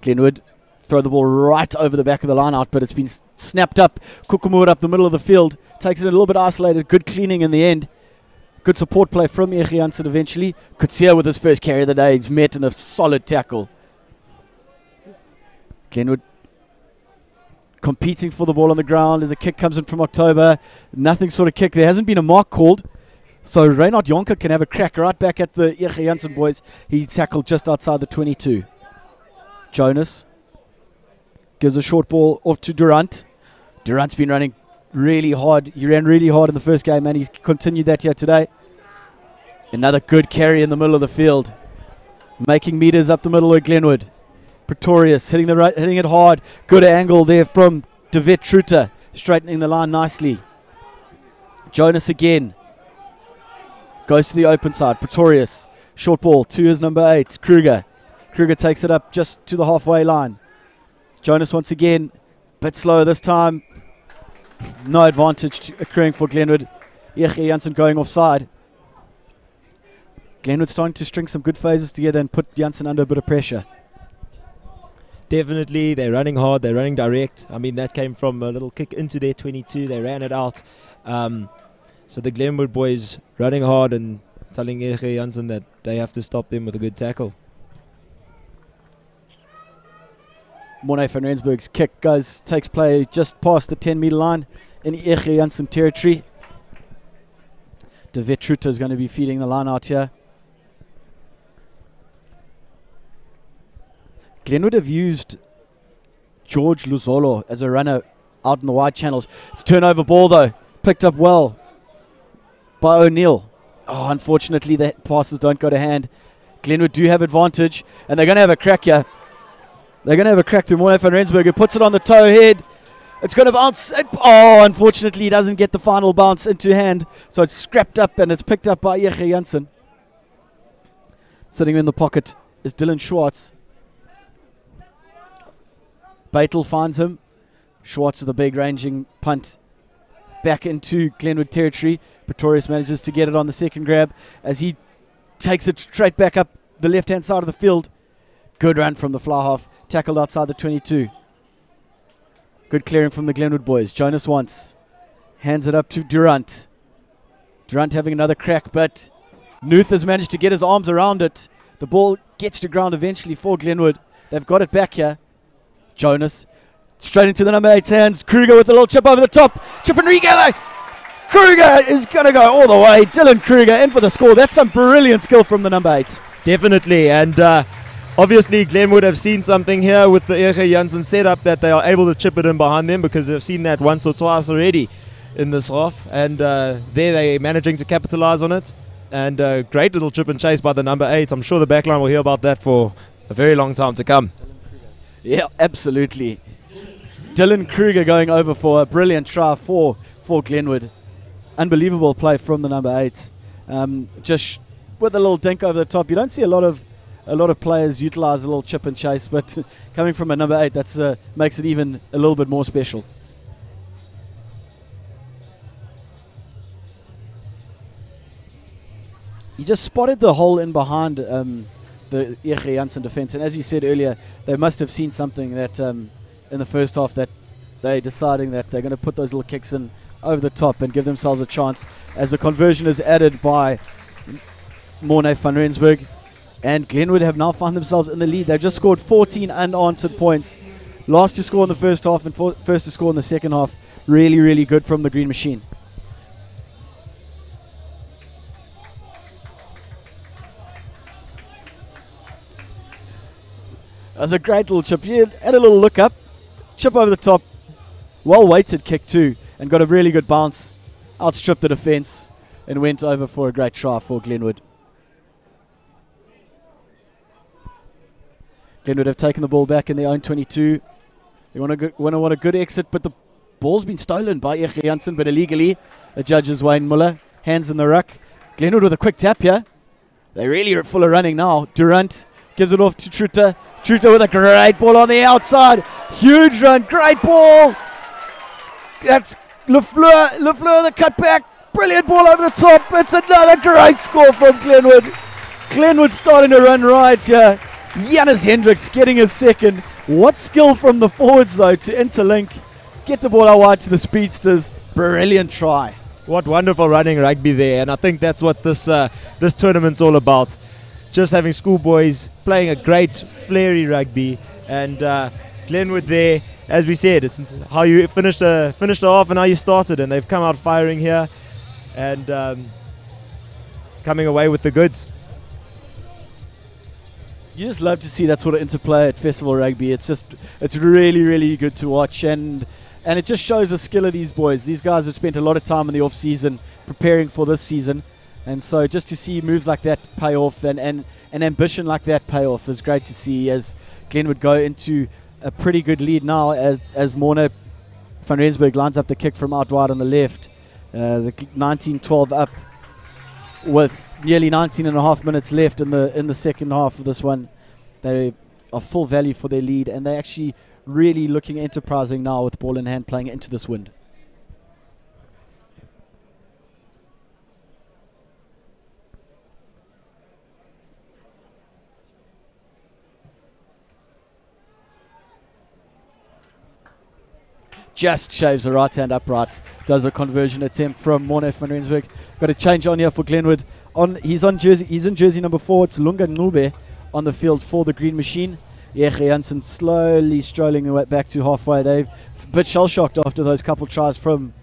Glenwood throw the ball right over the back of the line out, but it's been snapped up. Kukumur up the middle of the field, takes it a little bit isolated. Good cleaning in the end. Good support play from Jansen eventually. Kutsia with his first carry of the day. He's met in a solid tackle. Glenwood competing for the ball on the ground as a kick comes in from October. Nothing sort of kick. There hasn't been a mark called. So Rynard Jonker can have a crack right back at the Jansen boys. He tackled just outside the 22. Jonas gives a short ball off to Durant. Durant's been running really hard. He ran really hard in the first game, and he's continued that here today. Another good carry in the middle of the field. Making meters up the middle of Glenwood. Pretorius hitting it hard. Good angle there from Pretorius, straightening the line nicely. Jonas again. Goes to the open side. Pretorius. Short ball to his number 8, Kruger. Kruger takes it up just to the halfway line. Jonas once again, bit slower this time. No advantage occurring for Glenwood. Jansen going offside. Glenwood starting to string some good phases together and put Jansen under a bit of pressure. Definitely, they're running hard, they're running direct. I mean, that came from a little kick into their 22. They ran it out. So the Glenwood boys running hard and telling Jansen that they have to stop them with a good tackle. Morne van Rensburg's kick takes play just past the 10-meter line in Jansen territory. De Vetruta is going to be feeding the line out here. Glenwood have used George Luzolo as a runner out in the wide channels. It's turnover ball though, picked up well by O'Neill. Oh, unfortunately the passes don't go to hand. Glenwood do have advantage, and they're going to have a crack here. They're going to have a crack through Morne van Rensburg, who puts it on the toe head. It's going to bounce. Unfortunately, he doesn't get the final bounce into hand. So it's scrapped up and it's picked up by Jansen. Sitting in the pocket is Dylan Schwartz. Beitel finds him. Schwartz with a big ranging punt back into Glenwood territory. Pretorius manages to get it on the second grab as he takes it straight back up the left-hand side of the field. Good run from the fly half. Tackled outside the 22. Good clearing from the Glenwood boys. Jonas once. Hands it up to Durant. Durant having another crack, but Nuth has managed to get his arms around it. The ball gets to ground eventually for Glenwood. They've got it back here. Jonas. Straight into the number 8's hands. Kruger with a little chip over the top. Chip and regather. Kruger is going to go all the way. Dylan Kruger in for the score. That's some brilliant skill from the number 8. Definitely, and obviously Glenwood have seen something here with the Jansen setup that they are able to chip it in behind them, because they've seen that once or twice already in this half, and there they're managing to capitalize on it. And great little chip and chase by the number 8. I'm sure the backline will hear about that for a very long time to come. Yeah, absolutely. Dylan Kruger going over for a brilliant try for Glenwood. Unbelievable play from the number 8. Just with a little dink over the top. You don't see a lot of players utilize a little chip and chase, but coming from a number 8, that's makes it even a little bit more special. He just spotted the hole in behind the Jansen defence. And as you said earlier, they must have seen something that in the first half that they're deciding that they're going to put those little kicks in over the top and give themselves a chance as the conversion is added by Morne van Rensburg. And Glenwood have now found themselves in the lead. They've just scored 14 unanswered points. Last to score in the first half and first to score in the second half. Really, really good from the Green Machine. That was a great little chip. He had a little look up. Chip over the top. Well-weighted kick too. And got a really good bounce. Outstripped the defence. And went over for a great try for Glenwood. Glenwood have taken the ball back in their own 22. They want a good exit, but the ball's been stolen by Jansen, but illegally. The judge is Wayne Muller. Hands in the ruck. Glenwood with a quick tap here. They're really full of running now. Durant gives it off to Truter. Truter with a great ball on the outside. Huge run. Great ball. That's Lafleur. Lafleur the cutback. Brilliant ball over the top. It's another great score from Glenwood. Glenwood starting to run right here. Janus Hendricks getting his second. What skill from the forwards though to interlink. Get the ball out wide to the speedsters. Brilliant try. What wonderful running rugby there, and I think that's what this tournament's all about. Just having schoolboys playing a great flary rugby, and Glenwood there, as we said, it's how you finished the half and how you started, and they've come out firing here and coming away with the goods. You just love to see that sort of interplay at festival rugby. It's really, really good to watch, and it just shows the skill of these boys. These guys have spent a lot of time in the off season preparing for this season, and so just to see moves like that pay off and an ambition like that pay off is great to see as Glenwood go into a pretty good lead now as Morne van Rensburg lines up the kick from out wide on the left. The 19-12 up with nearly 19 and a half minutes left in the second half of this one. They are full value for their lead, and they're actually really looking enterprising now with ball in hand playing into this wind. Just shaves the right hand upright. Does a conversion attempt from Morne van Rensburg. Got a change on here for Glenwood. He's in jersey number 4. It's Lunga Nube on the field for the Green Machine. Jansen slowly strolling back to halfway. They've a bit shell-shocked after those couple tries from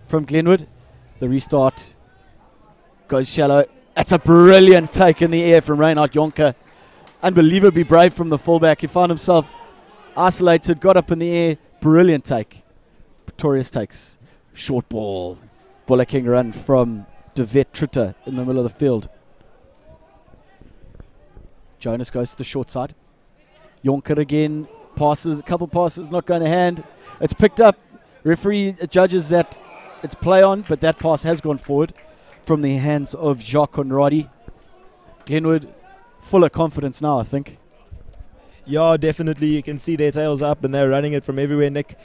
Glenwood. The restart goes shallow. That's a brilliant take in the air from Rynard Jonker. Unbelievably brave from the fullback. He found himself isolated, got up in the air. Brilliant take. Pretorius takes short ball. Bullocking run from Dylan Pretorius in the middle of the field. Jonas goes to the short side. Jonker again. Passes, a couple passes, not going to hand. It's picked up. Referee judges that it's play on, but that pass has gone forward from the hands of Jacques Conradi. Glenwood full of confidence now, I think. Yeah, definitely. You can see their tails up and they're running it from everywhere, Nick.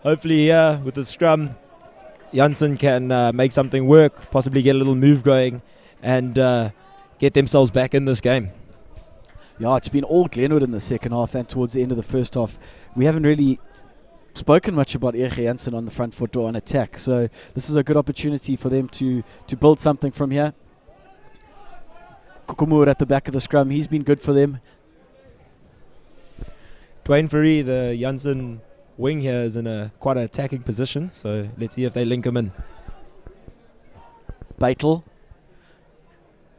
Hopefully here with the scrum, Jansen can make something work, possibly get a little move going and get themselves back in this game. Yeah, it's been all Glenwood in the second half and towards the end of the first half. We haven't really spoken much about Jansen on the front foot or on attack, so this is a good opportunity for them to build something from here. Kukumur at the back of the scrum, he's been good for them. Dwayne Fourie, the Jansen wing here, is in a quite an attacking position, so let's see if they link him in. Beitel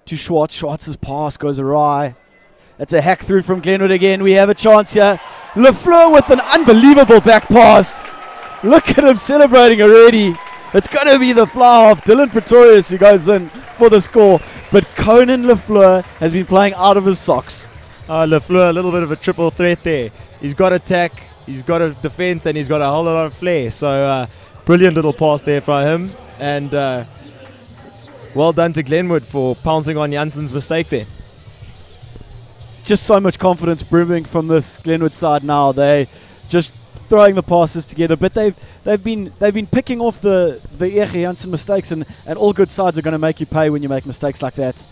to Schwartz. Schwartz's pass goes awry. It's a hack through from Glenwood again. We have a chance here. Lafleur with an unbelievable back pass. Look at him celebrating already. It's going to be the fly half. Dylan Pretorius who goes in for the score. But Conan Lafleur has been playing out of his socks. Lafleur, a little bit of a triple threat there. He's got attack, he's got a defense, and he's got a whole lot of flair. So brilliant little pass there from him. And well done to Glenwood for pouncing on Jansen's mistake there. Just so much confidence brimming from this Glenwood side now. They just throwing the passes together, but they've been picking off the Jansen mistakes, and all good sides are going to make you pay when you make mistakes like that.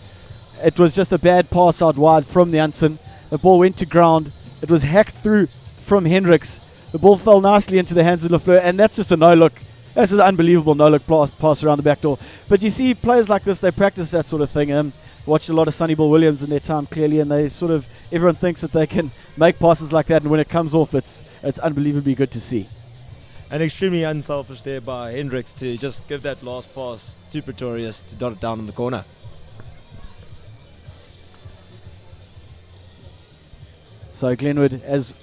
It was just a bad pass out wide from Jansen. The ball went to ground. It was hacked through from Hendricks. The ball fell nicely into the hands of Lafleur, and that's just a no-look. That's just an unbelievable no-look pass around the back door. But you see players like this, they practice that sort of thing. Watched a lot of Sonny Bill Williams in their time, clearly, and everyone thinks that they can make passes like that, and when it comes off, it's unbelievably good to see. And extremely unselfish there by Hendricks to just give that last pass to Pretorius to dot it down in the corner. So Glenwood, as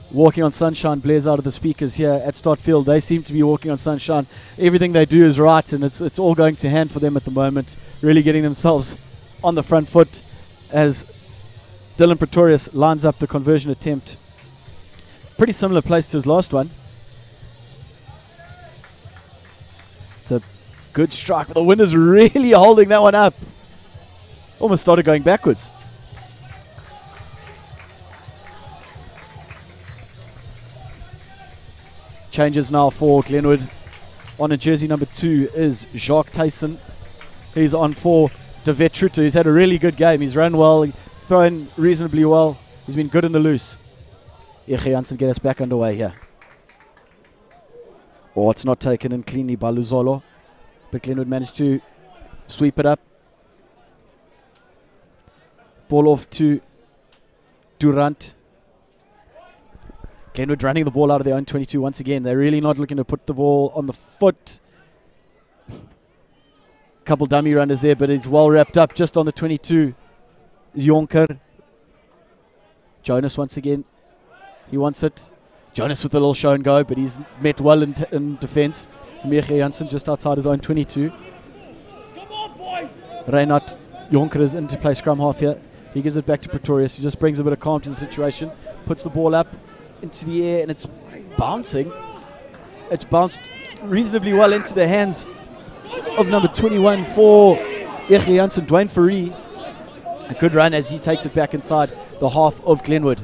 walking on sunshine blares out of the speakers here at Startfield, they seem to be walking on sunshine. Everything they do is right, and it's all going to hand for them at the moment, really getting themselves on the front foot as Dylan Pretorius lines up the conversion attempt. Pretty similar place to his last one. It's a good strike, but the wind is really holding that one up. Almost started going backwards. Changes now for Glenwood. On a jersey number 2 is Jacques Tyson. He's on for De Vetruta. He's had a really good game. He's run well, thrown reasonably well. He's been good in the loose. Jansen get us back underway here. It's not taken in cleanly by Luzolo, but Glenwood managed to sweep it up. Ball off to Durant. Glenwood running the ball out of their own 22 once again. They're really not looking to put the ball on the foot. Couple dummy runners there, but it's well wrapped up just on the 22. Jonker. Jonas once again. He wants it. Jonas with a little show and go, but he's met well in defense. Jansen just outside his own 22. Rynard Jonker is into play scrum half here. He gives it back to Pretorius. He just brings a bit of calm to the situation. Puts the ball up into the air, and it's bouncing. It's bounced reasonably well into the hands of number 21 for Jansen, Dwayne Fourie. A good run as he takes it back inside the half of Glenwood.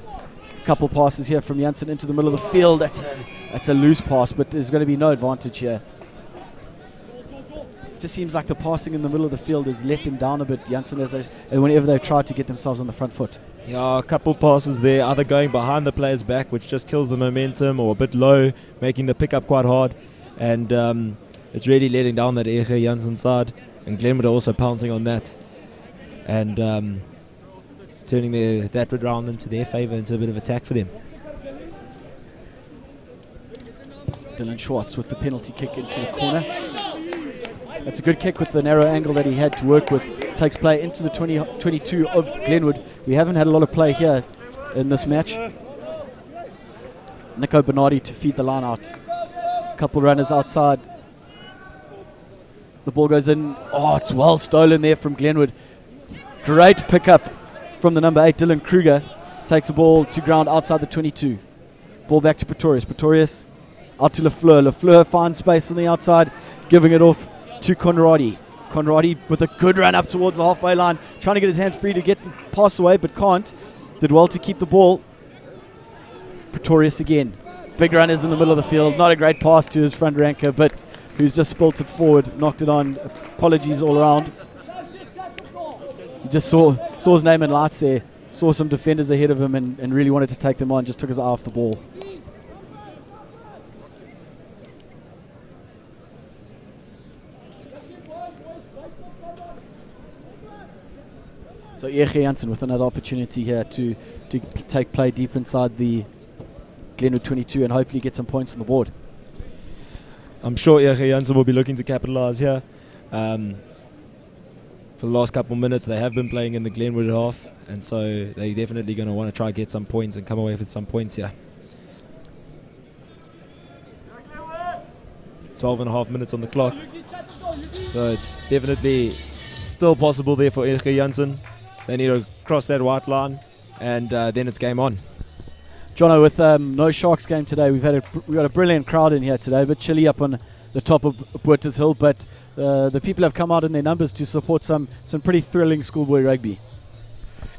A couple passes here from Jansen into the middle of the field. That's a loose pass, but there's going to be no advantage here. It just seems like the passing in the middle of the field has let them down a bit, Jansen, whenever they've tried to get themselves on the front foot. Yeah, a couple passes there, either going behind the player's back, which just kills the momentum, or a bit low, making the pickup quite hard. And it's really letting down that Jansen side. And Glenwood are also pouncing on that. And turning that round into their favour, into a bit of attack for them. Dylan Schwartz with the penalty kick into the corner. That's a good kick with the narrow angle that he had to work with. Takes play into the 22 of Glenwood. We haven't had a lot of play here in this match. Nico Bernardi to feed the line out. Couple runners outside. The ball goes in. It's well stolen there from Glenwood. Great pickup from the number 8, Dylan Kruger. Takes the ball to ground outside the 22. Ball back to Pretorius. Pretorius out to Lafleur. Lafleur finds space on the outside, giving it off to Conradi. Conradi with a good run up towards the halfway line, trying to get his hands free to get the pass away, but can't. Did well to keep the ball. Pretorius again. Big runners in the middle of the field. Not a great pass to his front ranker, but who's just spilt it forward, knocked it on. Apologies all around. He just saw his name in lights there, saw some defenders ahead of him and really wanted to take them on, just took his eye off the ball. So Jansen with another opportunity here to take play deep inside the Glenwood 22 and hopefully get some points on the board. I'm sure Jansen will be looking to capitalise here. For the last couple of minutes, they have been playing in the Glenwood half, and so they're definitely going to want to try get some points and come away with some points here. 12.5 minutes on the clock. So it's definitely still possible there for Jansen. They need to cross that white line, and then it's game on. Jono, with no Sharks game today, we've got a brilliant crowd in here today, a bit chilly up on the top of Botha's Hill, but the people have come out in their numbers to support some pretty thrilling schoolboy rugby.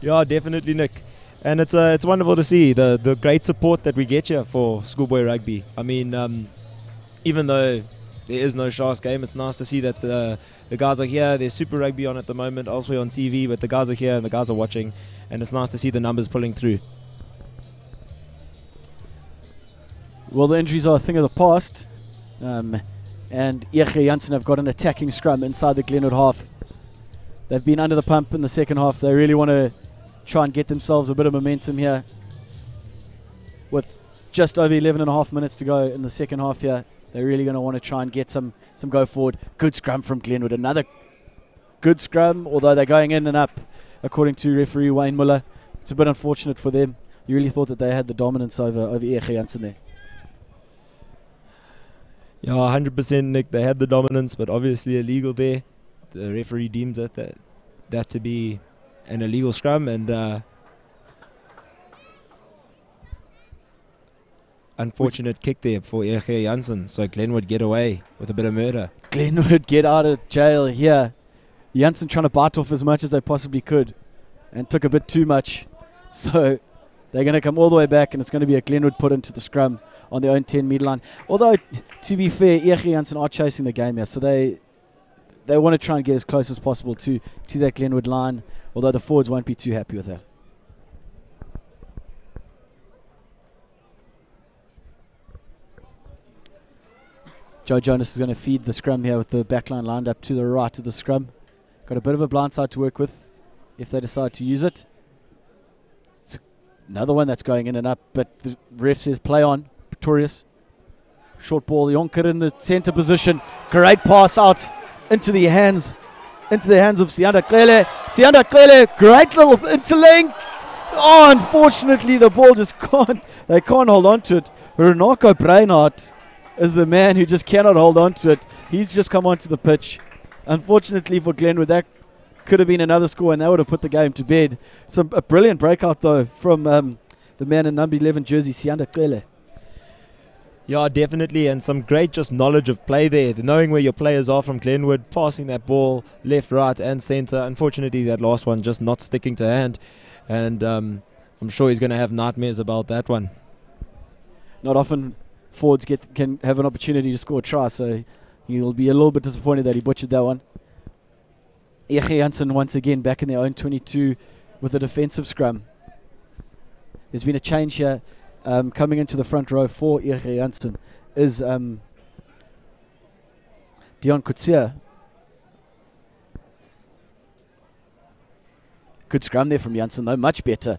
Yeah, definitely, Nick. And it's wonderful to see the great support that we get here for schoolboy rugby. I mean, even though there is no Sharks game, it's nice to see that the the guys are here. There's Super Rugby on at the moment, elsewhere on TV, but the guys are here and the guys are watching, and it's nice to see the numbers pulling through. Well, the injuries are a thing of the past, and Jansen have got an attacking scrum inside the Glenwood half. They've been under the pump in the second half. They really want to try and get themselves a bit of momentum here. With just over 11 and a half minutes to go in the second half here, they're really going to want to try and get some go forward. Good scrum from Glenwood. Another good scrum, although they're going in and up, according to referee Wayne Muller. It's a bit unfortunate for them. You really thought that they had the dominance over Jansen there. Yeah, 100%, Nick. They had the dominance, but obviously illegal there. The referee deems that to be an illegal scrum, and unfortunate kick there for Jansen. So Glenwood get away with a bit of murder. Glenwood get out of jail here. Jansen trying to bite off as much as they possibly could and took a bit too much. So they're going to come all the way back, and it's going to be a Glenwood put into the scrum on their own 10-metre line. Although, to be fair, Jansen are chasing the game here, so they want to try and get as close as possible to that Glenwood line, although the forwards won't be too happy with that. Joe Jonas is going to feed the scrum here with the backline lined up to the right of the scrum. Got a bit of a blind side to work with if they decide to use it. It's another one that's going in and up, but the ref says play on. Pretorius. Short ball, Jonker in the centre position. Great pass out into the hands of Sianda Klele. Sianda Klele, great little interlink. Oh, unfortunately the ball just they can't hold on to it. Rynard is the man who just cannot hold on to it. He's just come onto the pitch. Unfortunately for Glenwood, that could have been another score and that would have put the game to bed. A brilliant breakout though from the man in number 11 jersey, Sianda Klele. Yeah, definitely, and some great just knowledge of play there. Knowing where your players are from Glenwood, passing that ball left, right, and centre. Unfortunately, that last one just not sticking to hand, and I'm sure he's going to have nightmares about that one. Not often forwards can have an opportunity to score a try, so he'll be a little bit disappointed that he butchered that one. Jansen once again back in their own 22 with a defensive scrum. There's been a change here. Coming into the front row for Jansen is Dion Kutsia. Good scrum there from Jansen though, much better.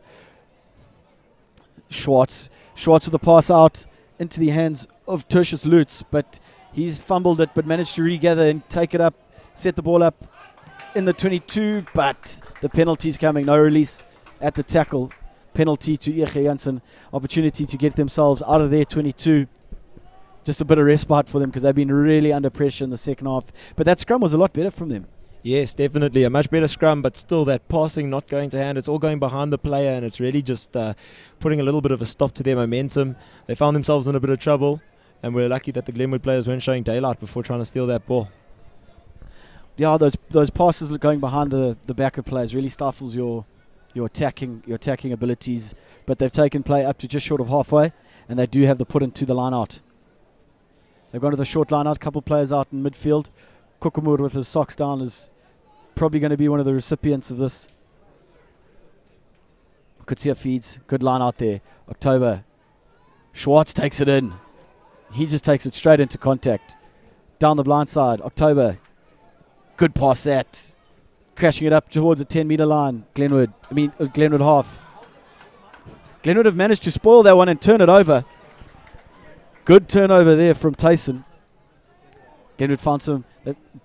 Schwartz with the pass out into the hands of Tertius Lutz, but he's fumbled it but managed to regather and take it up, set the ball up in the 22, but the penalty's coming, no release at the tackle. Penalty to Jansen, opportunity to get themselves out of their 22. Just a bit of respite for them because they've been really under pressure in the second half. But that scrum was a lot better from them. Yes, definitely. A much better scrum, but still that passing not going to hand. It's all going behind the player, and it's really just putting a little bit of a stop to their momentum. They found themselves in a bit of trouble, and we're lucky that the Glenwood players weren't showing daylight before trying to steal that ball. Yeah, those passes going behind the back of players really stifles your attacking abilities, but they've taken play up to just short of halfway, and they do have the put into the line out. They've gone to the short line out, a couple players out in midfield. Kukumur with his socks down is probably going to be one of the recipients of this. Kutsia feeds, good line out there. October, Schwartz takes it in. He just takes it straight into contact. Down the blind side, October, good pass that. Crashing it up towards the 10-metre line. Glenwood half. Glenwood have managed to spoil that one and turn it over. Good turnover there from Tyson. Glenwood found some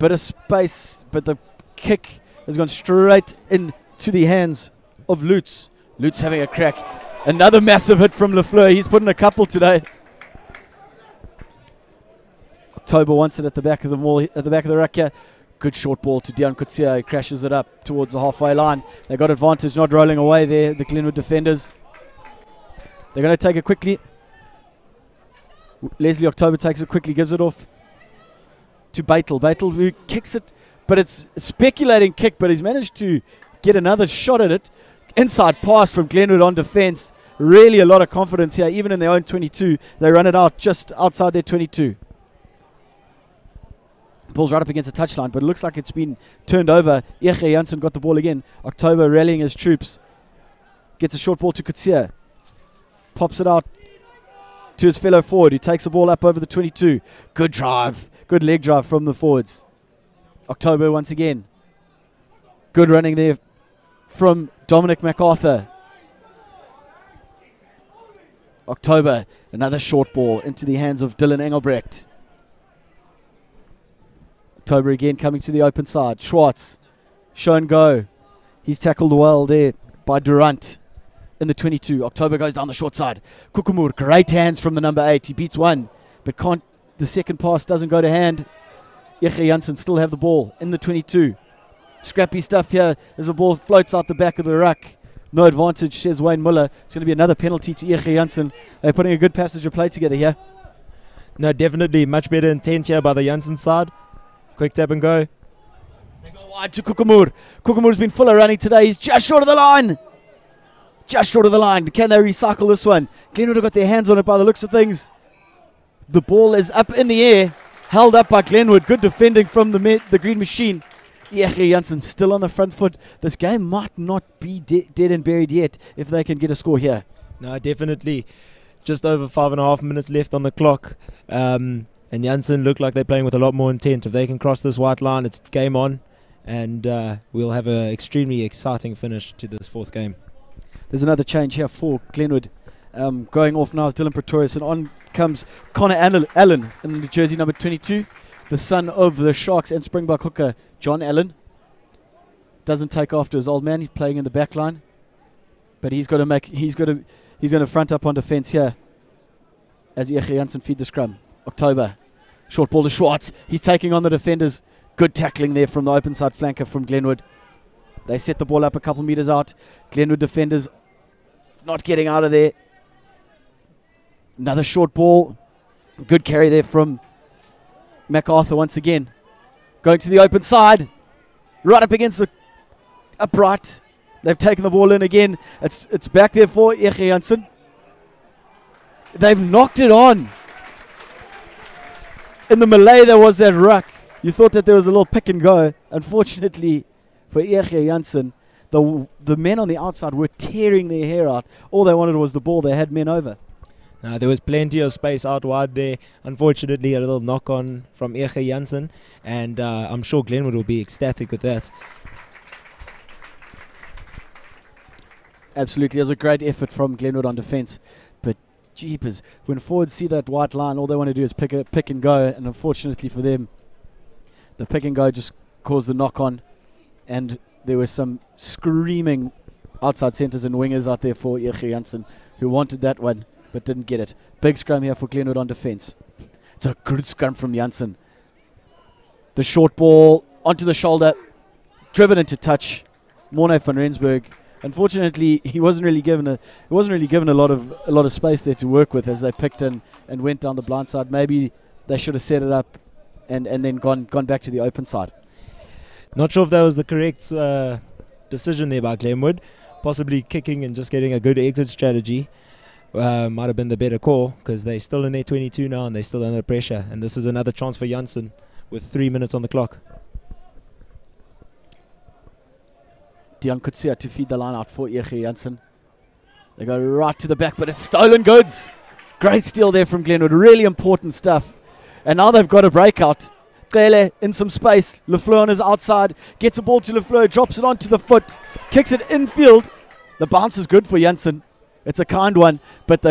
bit of space, but the kick has gone straight into the hands of Lutz. Lutz having a crack. Another massive hit from Lafleur. He's put in a couple today. October wants it at the back of the wall, at the back of the rack here. Good short ball to Dion Kutsia. He crashes it up towards the halfway line. They got advantage, not rolling away there, the Glenwood defenders. They're going to take it quickly. Leslie October takes it quickly, gives it off to Beitel. Beitel who kicks it, but it's a speculating kick, but he's managed to get another shot at it. Inside pass from Glenwood on defense. Really a lot of confidence here, even in their own 22. They run it out just outside their 22. Ball's right up against the touchline, but it looks like it's been turned over. Jansen got the ball again. October rallying his troops. Gets a short ball to Kutsia. Pops it out to his fellow forward, who takes the ball up over the 22. Good drive. Good leg drive from the forwards. October once again. Good running there from Dominic MacArthur. October, another short ball into the hands of Dylan Engelbrecht. October again coming to the open side. Schwartz, show and go. He's tackled well there by Durant in the 22. October goes down the short side. Kukumur, great hands from the number 8. He beats one, but can't. The second pass doesn't go to hand. Jansen still have the ball in the 22. Scrappy stuff here as the ball floats out the back of the ruck. No advantage, says Wayne Muller. It's going to be another penalty to Jansen. They're putting a good passage of play together here. No, definitely much better intent here by the Jansen side. Quick tap and go. They go wide to Kukumur. Kukumur's been full of running today. He's just short of the line. Just short of the line. Can they recycle this one? Glenwood have got their hands on it by the looks of things. The ball is up in the air. Held up by Glenwood. Good defending from the Green Machine. Jansen still on the front foot. This game might not be dead and buried yet if they can get a score here. No, definitely. Just over 5.5 minutes left on the clock. And Jansen look like they're playing with a lot more intent. If they can cross this white line, it's game on. And we'll have an extremely exciting finish to this fourth game. There's another change here for Glenwood. Going off now is Dylan Pretorius, and on comes Connor Allen in the jersey number 22, the son of the Sharks and Springbok hooker John Allen. Doesn't take after his old man. He's playing in the back line, but he's going to front up on defence here as Jansen feed the scrum. October, short ball to Schwartz. He's taking on the defenders. Good tackling there from the open side flanker from Glenwood. They set the ball up a couple meters out. Glenwood defenders not getting out of there. Another short ball. Good carry there from MacArthur once again. Going to the open side. Right up against the upright. They've taken the ball in again. It's back there for Jansen. They've knocked it on. In the melee there was that ruck. You thought that there was a little pick and go. Unfortunately for Jansen, the men on the outside were tearing their hair out. All they wanted was the ball. They had men over. There was plenty of space out wide there. Unfortunately, a little knock-on from Jansen, and I'm sure Glenwood will be ecstatic with that. Absolutely, it was a great effort from Glenwood on defence. But jeepers, when forwards see that white line, all they want to do is pick and go. And unfortunately for them, the pick and go just caused the knock-on. And there were some screaming outside centres and wingers out there for Jansen who wanted that one, but didn't get it. Big scrum here for Glenwood on defence. It's a good scrum from Jansen. The short ball onto the shoulder, driven into touch. Morne van Rensburg. Unfortunately, he wasn't really given a lot of space there to work with as they picked in and went down the blind side. Maybe they should have set it up and then gone back to the open side. Not sure if that was the correct decision there by Glenwood. Possibly kicking and just getting a good exit strategy might have been the better call, because they're still in their 22 now and they're still under pressure. And this is another chance for Jansen with 3 minutes on the clock. Dion Kutsia to feed the line out for Jansen. They go right to the back, but it's stolen goods. Great steal there from Glenwood. Really important stuff. And now they've got a breakout. Kele in some space. Lefleur on his outside. Gets the ball to Lefleur. Drops it onto the foot. Kicks it infield. The bounce is good for Jansen. It's a kind one, but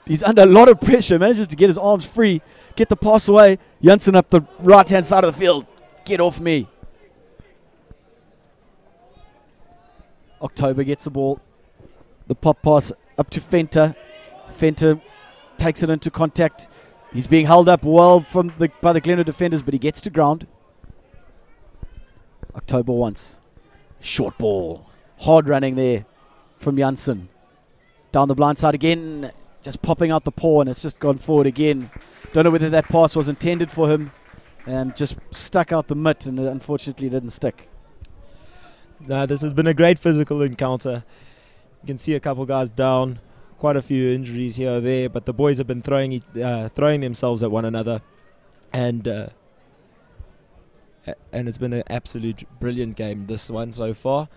he's under a lot of pressure. Manages to get his arms free. Get the pass away. Jansen up the right-hand side of the field. Get off me. October gets the ball. The pop pass up to Fenter. Fenter takes it into contact. He's being held up well by the Glenwood defenders, but he gets to ground. October once. Short ball. Hard running there from Jansen. Down the blind side again. Just popping out the paw, and it's just gone forward again. Don't know whether that pass was intended for him. Just stuck out the mitt, and unfortunately it didn't stick. This has been a great physical encounter. You can see a couple guys down. Quite a few injuries here or there, but the boys have been throwing themselves at one another, and and it's been an absolute brilliant game, this one so far.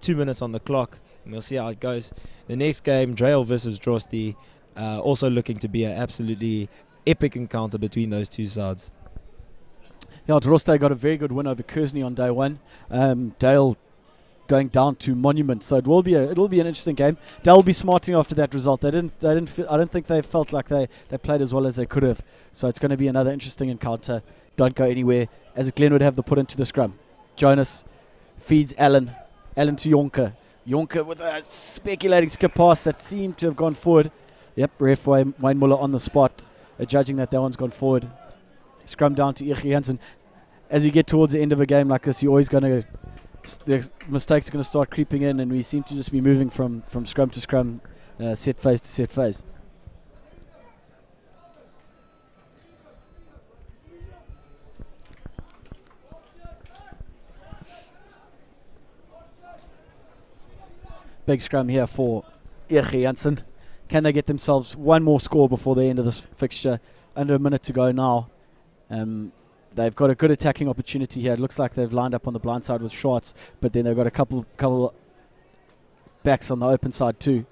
2 minutes on the clock, and we'll see how it goes. The next game, Drail versus Drosti, also looking to be an absolutely epic encounter between those two sides. Yeah, Drosti got a very good win over Kearsney on day one. Dale going down to Monument, so it will be an interesting game. Dale will be smarting after that result. I don't think they felt like they played as well as they could have. So it's going to be another interesting encounter. Don't go anywhere, as Glenwood have the put into the scrum. Jonas feeds Allen to Jonker. Jonker with a speculating skip pass that seemed to have gone forward. Yep, ref Wayne Muller on the spot, judging that one's gone forward. Scrum down to Jansen. As you get towards the end of a game like this, you're always going to, the mistakes are going to start creeping in, and we seem to just be moving from scrum to scrum, set phase to set phase. Big scrum here for Jansen. Can they get themselves one more score before the end of this fixture? Under a minute to go now. They've got a good attacking opportunity here. It looks like they've lined up on the blind side with Schwartz, but then they've got a couple backs on the open side too.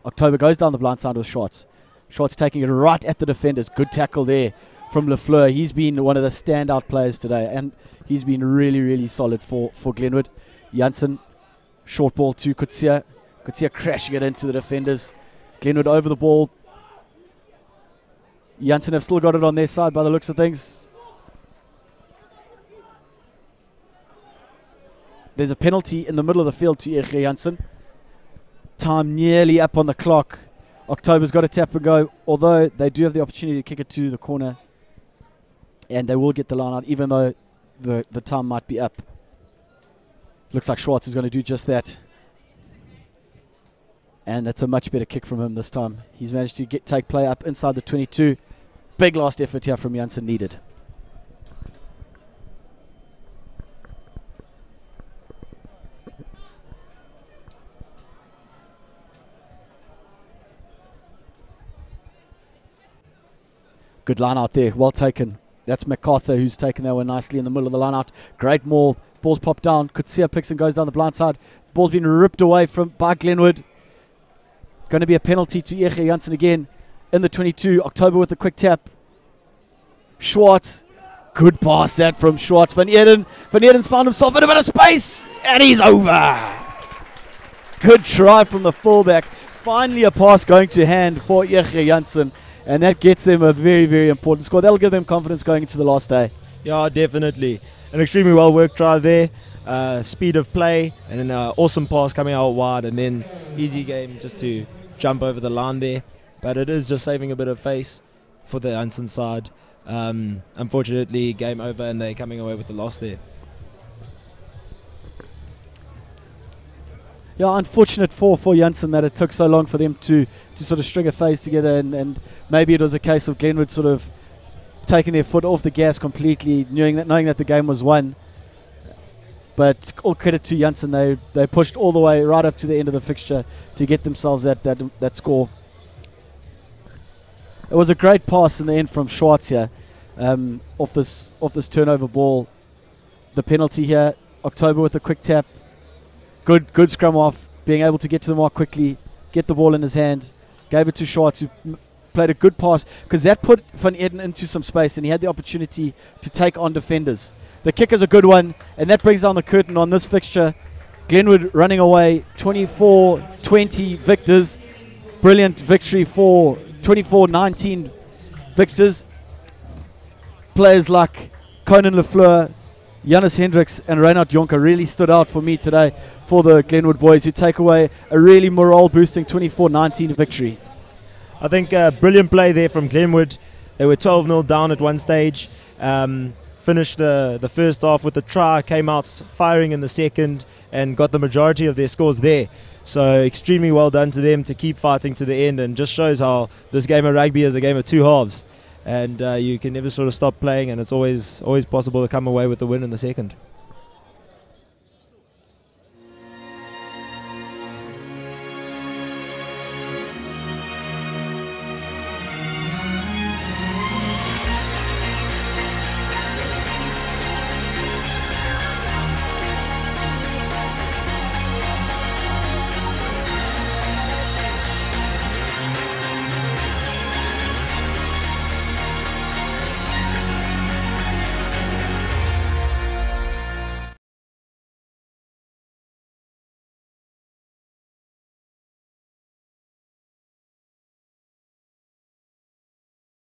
October goes down the blind side with Schwartz. Schwartz taking it right at the defenders. Good tackle there from Lafleur. He's been one of the standout players today, and he's been really, really solid for Glenwood. Jansen, short ball to Kutsia. Kutsia crashing it into the defenders. Glenwood over the ball. Jansen have still got it on their side by the looks of things. There's a penalty in the middle of the field to Jansen. Time nearly up on the clock. October's got a tap and go, although they do have the opportunity to kick it to the corner. And they will get the line out, even though the time might be up. Looks like Schwartz is going to do just that. And it's a much better kick from him this time. He's managed to take play up inside the 22. Big last effort here from Jansen needed. Good line out there, well taken. That's MacArthur who's taken that one nicely in the middle of the line out. Great maul, ball's popped down. Kutsia picks and goes down the blind side. Ball's been ripped away by Glenwood. Going to be a penalty to Jansen again in the 22. October with a quick tap. Schwartz, good pass that from Schwartz. Van Eerden's found himself in a bit of space, and he's over. Good try from the fullback. Finally a pass going to hand for Jansen, and that gets them a very, very important score. That'll give them confidence going into the last day. Yeah, definitely. An extremely well worked try there. Speed of play, and an awesome pass coming out wide, and then easy game just to jump over the line there. But it is just saving a bit of face for the Jansen side. Unfortunately, game over, and they're coming away with the loss there. Yeah, unfortunate for Jansen that it took so long for them to sort of string a phase together, and maybe it was a case of Glenwood sort of taking their foot off the gas completely, knowing that the game was won. But all credit to Jansen, they pushed all the way right up to the end of the fixture to get themselves that score. It was a great pass in the end from Schwartz here, off this turnover ball. The penalty here, October with a quick tap. Good scrum off, being able to get to the mark quickly, get the ball in his hand, gave it to Schwartz, who played a good pass, because that put Van Eerden into some space, and he had the opportunity to take on defenders. The kick is a good one, and that brings down the curtain on this fixture. Glenwood running away, 24-20 victors. Brilliant victory for 24-19 victors. Players like Conan Lafleur, Janus Hendricks, and Rynard Jonker really stood out for me today for the Glenwood boys, who take away a really morale-boosting 24-19 victory. I think brilliant play there from Glenwood. They were 12-0 down at one stage. Finished the first half with a try, came out firing in the second, and got the majority of their scores there. So extremely well done to them to keep fighting to the end, and just shows how this game of rugby is a game of two halves, and you can never sort of stop playing, and it's always possible to come away with the win in the second.